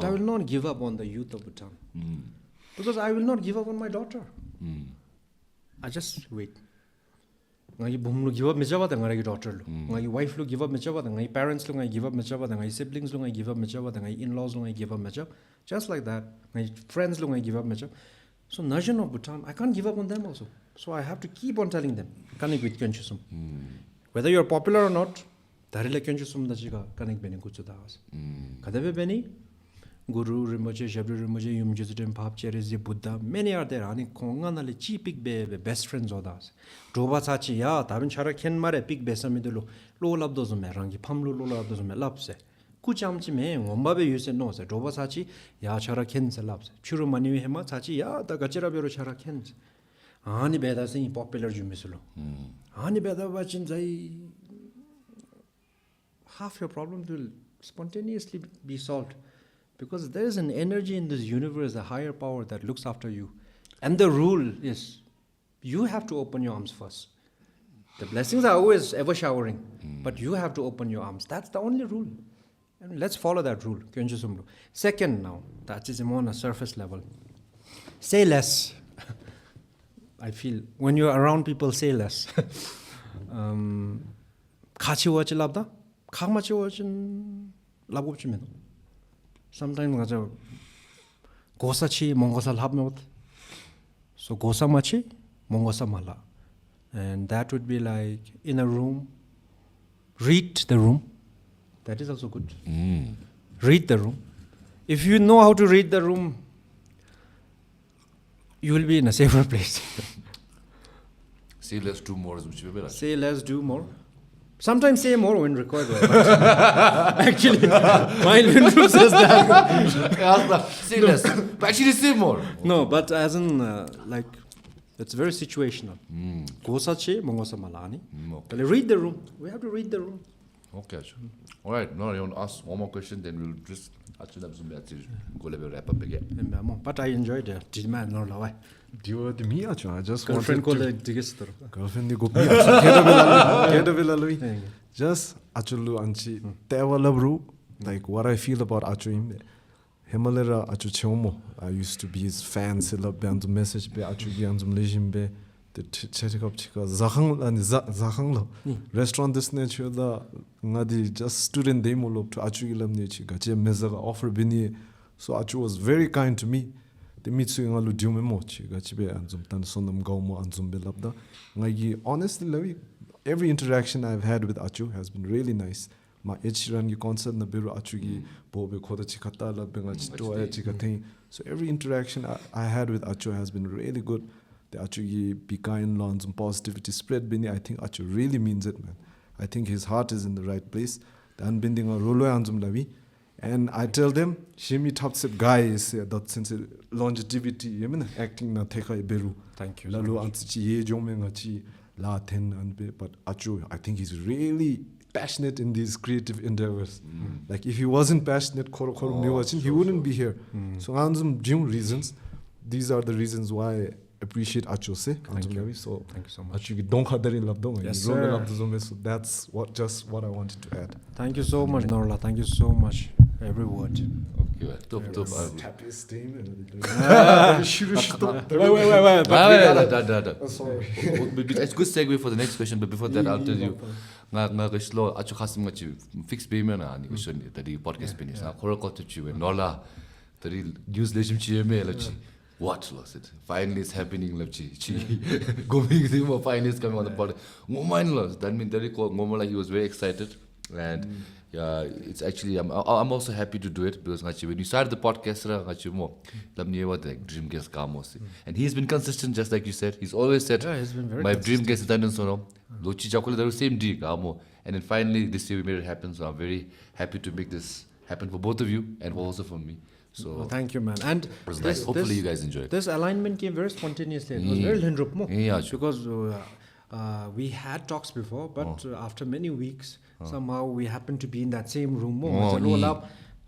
I will not give up on the youth of Bhutan. Because I will not give up on my daughter. I just wait. I give up my daughter. My wife give up my parents give up my siblings give up my in-laws give up just like that. My friends give up so nation of Bhutan, I can't give up on them also. So I have to keep on telling them, connect with Kyenchusum. Whether you're popular or not, Darila Kyenchusum dajiga connect beni kuchudas. Kadabe beni Guru Rinpoche, Shabri Rinpoche, Yum Juzudim, Pap Cherezi, Buddha, many are there. Ani kongan ali chi big be best friends odas. Droba sachi ya, tabin chara ken mare big besamidulu. Lo labdozume rangi pamlu lo labdozume lapse. Kuchamchi me ngombabe yuse no se droba sachi ya chara ken se lapse. Churu mani hema sachi ya da gachira bero chara ken. Ani beda se popular jumisulo. Ani beda bachin zai half your problems will spontaneously be solved. Because there is an energy in this universe, a higher power that looks after you. And the rule is, you have to open your arms first. The blessings are always ever showering, but you have to open your arms. That's the only rule. And let's follow that rule. Second now, that is more on a surface level. Say less. I feel, when you're around people, say less. Kachi wachi labda? Kagmachi wachin labupchi. Sometimes gosa chi mongosa labmot. So gosa machi mongosa mala. And that would be like in a room. Read the room. That is also good. Read the room. If you know how to read the room, you will be in a safer place. Say less, do more. Say less, do more. Sometimes say more when required. Actually, my Lhendup says that. Say less, but actually say more. No, but as in, like, it's very situational. Gosa che, mongosa malani. But read the room. We have to read the room. Okay. All right. Now I want to ask one more question, then we'll just go wrap up again. But I enjoyed it. Demand Norlha. I just Girlfriend wanted called to... Girlfriend ni gopi achu. Just achulu anchi tewa labru, like what I feel about achu imbe. Himalaya achu chomo. I used to be his fan. Sila be anzum message be achu gi anzum lejim be. The chetikap chika zahang and zahang lo. Restaurant this nature da ngadi just student demo lo to achu gilam ne chika. Je meza offer bini. So achu was very kind to me. The mitsu ngalu diume mo chika. Chibe anzum Tandin Sonam gaumo anzum be labda. Ngagi honestly lawi. Every interaction I've had with Achu has been really nice. My Echiran gi concert na biru Achu gi bobe khoda chikata la benga chitoya chikathing. So every interaction I had with Achu has been really good. The Achu gi be kind, learn some positivity spread bini. I think Achu really means it, man. I think his heart is in the right place. The unbinding a rolo anzum lawi. And I tell them, shimi tapsip guy is that since longevity, you mean acting na theka biru. Thank you. Lalu anchi ye jome ngachi. But Achu, I think he's really passionate in these creative endeavors. Like if he wasn't passionate, he wouldn't be here. So anzum reasons. These are the reasons why I appreciate Achu se. Thank you. So thank you so much. Achu don't khadari labdong. Yes, sir. So that's what I wanted to add. Thank you so much, Norlha. Thank you so much. Every word. Okay, top. Happiest team. Wait. Sorry. It's a good segue for the next question, but before that, I'll tell you. Nga slow achu khasim ngachi fix payment na ani question tadi podcast penis na khora ko tu Norlha tadi news legend chi me lachi what was it finally it's happening lachi going thing finally is coming on the pod ngomain lo that mean tadi ko ngomola he was very excited and yeah it's actually I'm also happy to do it because ngachi when you started the podcast ngachi mo lamni what like dream guest kamos and he's been consistent just like you said he's always said he's been very my consistent. dream guest is Tandin Sonam Lochi Chakula, the same D, Gamo. And then finally, this year we made it happen. So I'm very happy to make this happen for both of you and also for me. So thank you, man. And it was nice. Hopefully you guys enjoyed it. This alignment came very spontaneously. It was very Lhendup mo. Yeah, Because we had talks before, but after many weeks, somehow we happened to be in that same room mo.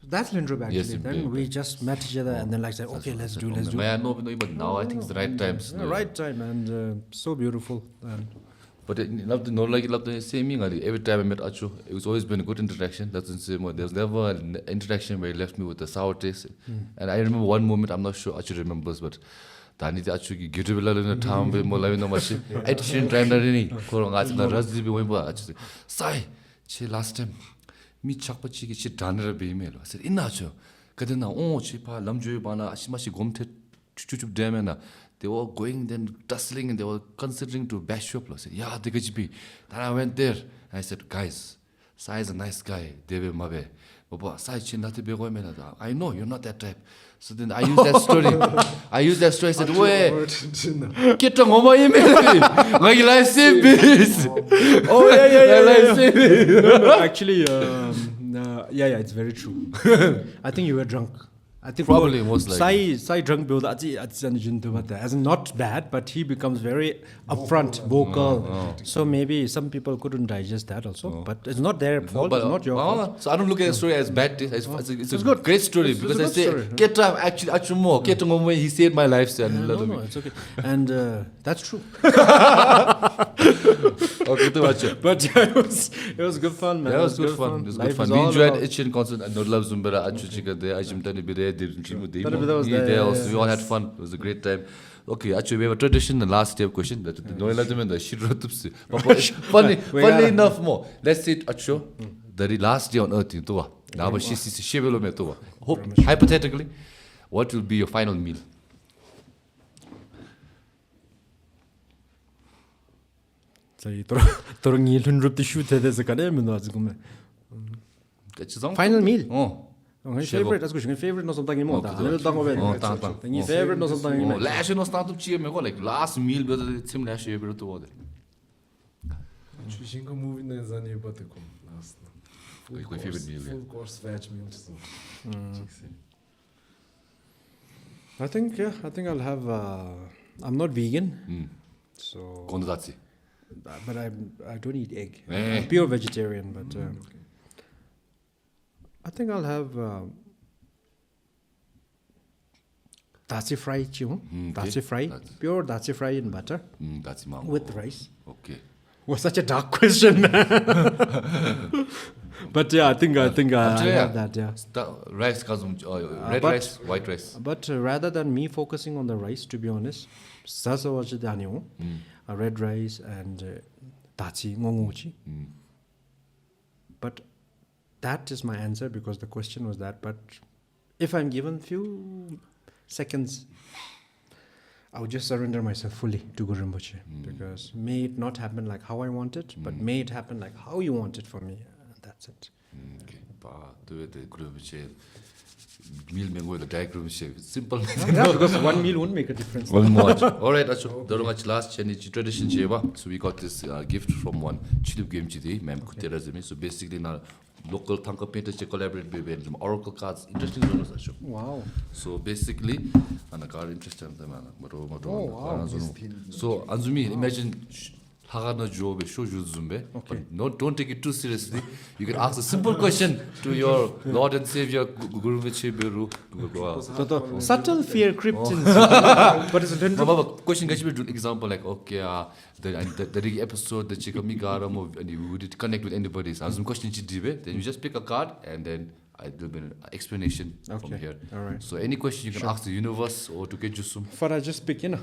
That's Lhendup actually. Yes, then we just met each other and then like said, okay, let's do. I know, but now I think it's the right time. Yeah, right time and so beautiful. And but I love the same thing. Every time I met Achu, it was always been a good interaction. That's the same one. There was never an interaction where he left me with a sour taste. And I remember one moment, I'm not sure Achu remembers, but Dani Achu ki gitubila in a town with Molavi no machi. At Shin time na rini. Korong na Razzi be wimbo Achu. Sai, che last time. Me chakpa chi ki che danera be email. I said, Inacho. Kadena oh chipa lamjoy bana ashimashi gomte chuchup damena. They were going then tussling and they were considering to bash you up. I said, yeah, they could be. Then I went there. I said, guys, Sai is a nice guy. Debe mabe. But Sai chinati be go mena. I know you're not that type. So then I used that story. I said, where? Get on my email. My life saved. oh yeah. Life saved. No, actually, yeah, it's very true. I think you were drunk. I think probably most likely. Sai drunk build as in not bad, but he becomes very upfront, vocal. So maybe some people couldn't digest that also. But it's not their fault. It's not your fault. So I don't look at the story as bad. It's a good. Great story because I say Ketra actually Achumo Ketra he saved my life. No, it's okay, and that's true. Okay, too much. But yeah, it was good fun, man. Yeah, it was good fun. It was good fun. We enjoyed Itchin concert and Norlha Zumbera Achuchika there. Ajimtani Bide we all had fun. It was a great time. Okay, actually we have a tradition. The last day of question that funny enough more. Let's say Acho the last day on earth in Toa. Now she shivelo me Toa. Hypothetically, what will be your final meal? Final meal. Favorite, that's good. Favorite no something more. Favorite no something more. Last no start up cheer me like last meal but it's him last year to order. Choosing a movie na zani but last. Favorite meal. Full course veg meals. I think I'll have I'm not vegan. So Kondazi. But I don't eat egg. I'm pure vegetarian, but I think I'll have Tashi fry, Tashi fry, pure Tashi fry in butter with rice. Okay. Was such a dark question. But yeah, I think I Actually, have that. Yeah. Rice kasum red but- rice, white rice. But rather than me focusing on the rice, to be honest, sasa wachi daniyo, red rice and tachi ngonguchi. But that is my answer because the question was that. But if I'm given few seconds, I would just surrender myself fully to Guru Rinpoche because may it not happen like how I want it, but may it happen like how you want it for me. That's it. Okay. The group meal mango the diagram shape. Simple. Yeah, because one meal won't make a difference. One more. All right, Acho. The much last Chinese tradition cheva. So we got this gift from one Chilip game chidi, ma'am Kutera Zemi. So basically now local Tanka painters collaborate with oracle cards. Interesting ones, Acho. Wow. So basically, and a card interesting them. wow. So Anzumi, imagine Hagana job show you zumbe. Okay. But don't take it too seriously. You can ask a simple question to your Lord and Savior Guru Viche Beru. Subtle fear crept in. But it's a Question can be example like okay, the episode the Chikami Garam and you would connect with anybody. So some question then you just pick a card and then there'll be an explanation from here. All right. So any question you can ask the universe or to get you some. For I just pick, you know.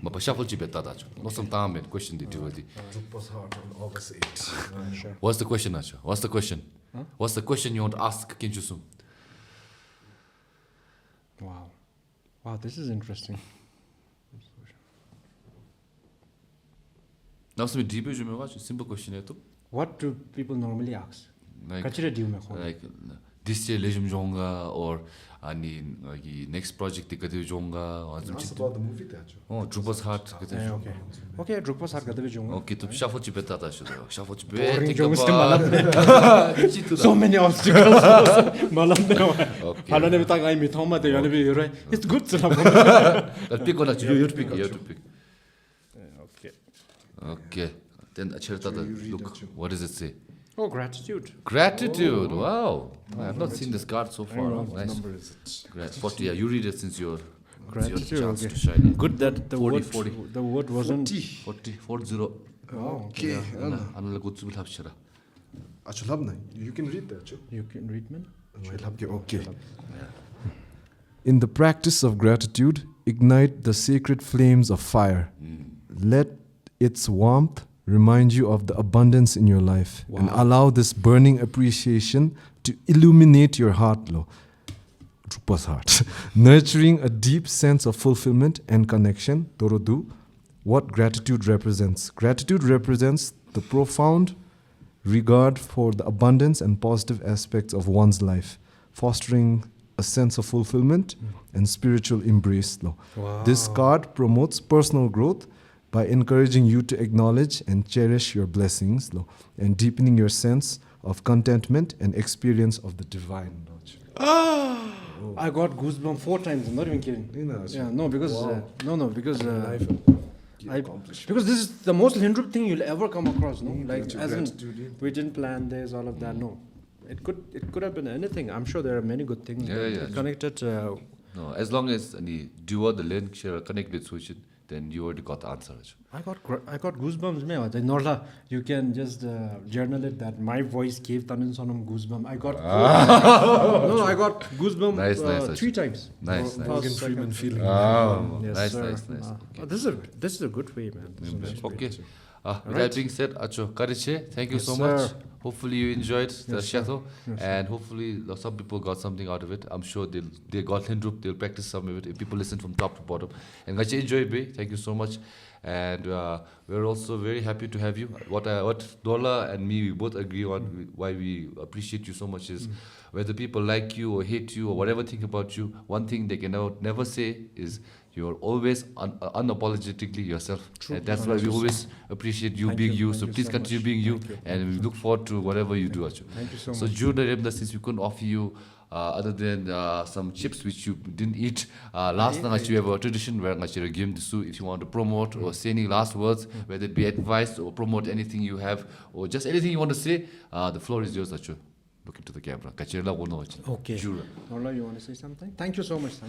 But shuffle chip not some time question the duty. Drukpa's heart on August 8th. Sure. What's the question, Acha? What's the question? What's the question you want to ask Kinchusum? Wow. Wow, this is interesting. Now some deeper simple question. What do people normally ask? Like this year Lejum Jonga or next project or That's about the movie that you. Oh, Drukpa's heart. Okay. Okay, Drukpa's heart gadavi junga. Okay, to shuffle chip beta shuffle chip. So many obstacles. It's good to Pick on you to pick. Okay. Okay. Then look, what does it say? Oh, gratitude. Gratitude. Wow. I have not seen this card so far. Nice. Number is it? 40. Yeah, you read it since your Gratitude. chance Okay. to shine. Good that the 40, word 40. the word wasn't 40. Oh, Okay. Another good to have shara. You can read that, Chu. you can read man. Okay. In the practice of gratitude, ignite the sacred flames of fire. Let its warmth remind you of the abundance in your life and allow this burning appreciation to illuminate your heart, Drukpa's heart, nurturing a deep sense of fulfillment and connection. Torodu, what gratitude represents? Gratitude represents the profound regard for the abundance and positive aspects of one's life, fostering a sense of fulfillment and spiritual embrace. This card promotes personal growth by encouraging you to acknowledge and cherish your blessings and deepening your sense of contentment and experience of the divine. I got goosebumps 4 times. I'm not even kidding. Yeah, no, because because this is the most Lhendup thing you'll ever come across. No, like as in we didn't plan this, all of that. No, it could have been anything. I'm sure there are many good things connected. No, as long as the duo the link share connect with Switch, then you already got the answer. I got goosebumps. Norlha, you can just journal it that my voice gave Tandin Sonam goosebumps. I got I got goosebumps 3 times. Nice. Morgan Freeman feeling. Yes, Nice. sir. Okay. This is a good way, man. This is a nice way. Okay. With that being said, Acho Kariche, thank you so much. Hopefully you enjoyed the shadow, and hopefully some people got something out of it. I'm sure they got Lhendup, they'll practice some of it if people listen from top to bottom. And Gachi enjoy it, thank you so much. And we're also very happy to have you. What Norlha and me, we both agree on why we appreciate you so much is whether people like you or hate you or whatever think about you, one thing they can never say is you're always unapologetically yourself. And that's why we always appreciate you being you. So please continue being you. And we look forward to whatever you do. Thank you so much. So June Remda, since we couldn't offer you other than some chips which you didn't eat, last night you have a tradition where you give the if you want to promote or say any last words, whether it be advice or promote anything you have or just anything you want to say, the floor is yours, Achu. Look into the camera. Okay. Norlha, you want to say something? Thank you so much, Sai.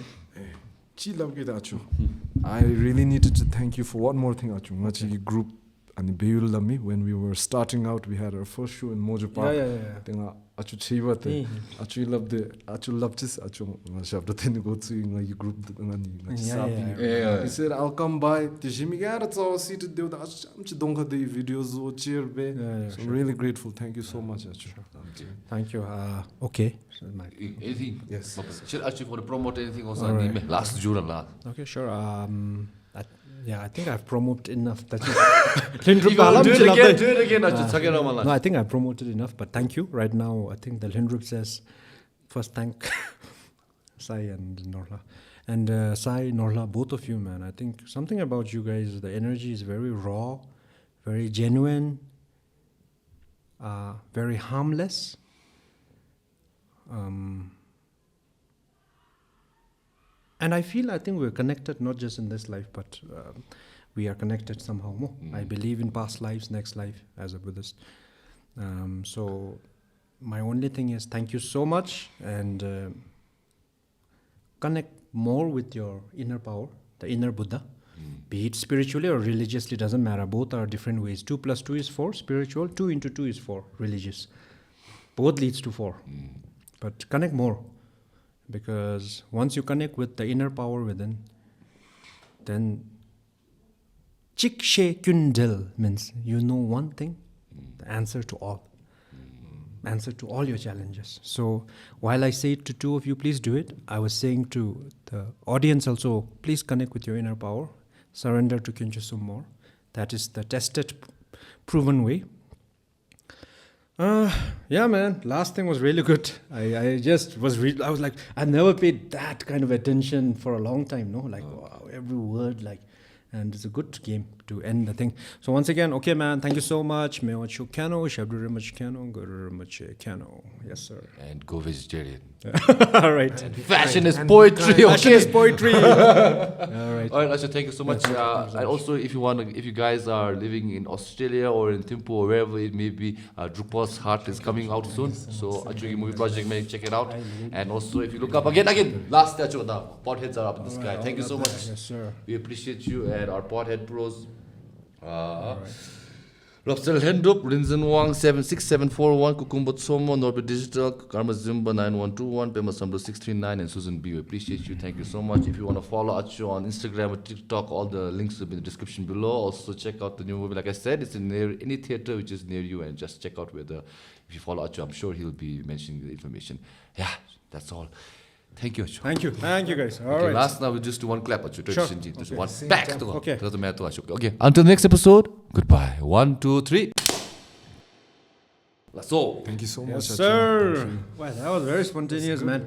I really needed to thank you for one more thing, Achu. Group and Beulami, when we were starting out, we had our first show in Mojo Park. Tenga achu chiwa te achu love this achu shabda ten go to you group ngani. He said I'll come by. Tishimi gara tsaw seated there the achu donga de videos o cheer be. So really grateful. Thank you so much achu. Thank you. Okay. Anything? Yes. Should actually for the promote anything also last June last. Okay, sure. I think I've promoted enough. That's Do it again. No, I think I promoted enough, but thank you. Right now, I think the Lhendup says, first thank Sai and Norlha. And Sai, Norlha, both of you, man. I think something about you guys, the energy is very raw, very genuine, very harmless. And I think we're connected not just in this life, but we are connected somehow more. I believe in past lives, next life as a Buddhist. So my only thing is thank you so much, and connect more with your inner power, the inner Buddha. Be it spiritually or religiously, doesn't matter. Both are different ways. 2 + 2 is 4, spiritual. 2 × 2 is 4, religious. Both leads to 4. But connect more. Because once you connect with the inner power within, then Chik She Kyundel means you know one thing, the answer to all. Answer to all your challenges. So while I say it to 2 of you, please do it, I was saying to the audience also, please connect with your inner power. Surrender to Kyunchasum more. That is the tested, proven way. Yeah, man. Last thing was really good. I just was I was like, I never paid that kind of attention for a long time. No, like wow, every word, like, and it's a good game to end the thing. So once again, okay, man. Thank you so much. Me wachu kano, shabdu much kano, go much kano. Yes, sir. And go vegetarian. All right. And fashion is poetry. Fashion is poetry. All right. All right, Asha, thank you so much. And also, if you guys are living in Australia or in Thimphu or wherever it may be, Drukpa's Heart is coming out soon. So, Achugi movie project, may check it out. And also, if you look up again, last statue, the podheads are up in the sky. Thank you so much. Yes, sir. We appreciate you and our podhead bros. Rabsel Lhendup, Rinzin Wang 76741, Kukumbot Somo, Norbit Digital, Karma Zimba 9121, Pema Sambo 639, and Susan B. We appreciate you. Thank you so much. If you want to follow Achu on Instagram or TikTok, all the links will be in the description below. Also check out the new movie. Like I said, it's in near any theater which is near you, and just check out whether if you follow Achu, I'm sure he'll be mentioning the information. Yeah, that's all. Thank you, Achu. Thank you guys. All right. Last now we'll just do one clap, Achu. Sure. Just one back. Okay. Okay. Until next episode. Goodbye. 1, 2, 3. That's all. Thank you so much. Yes, sir. Well, that was very spontaneous, man.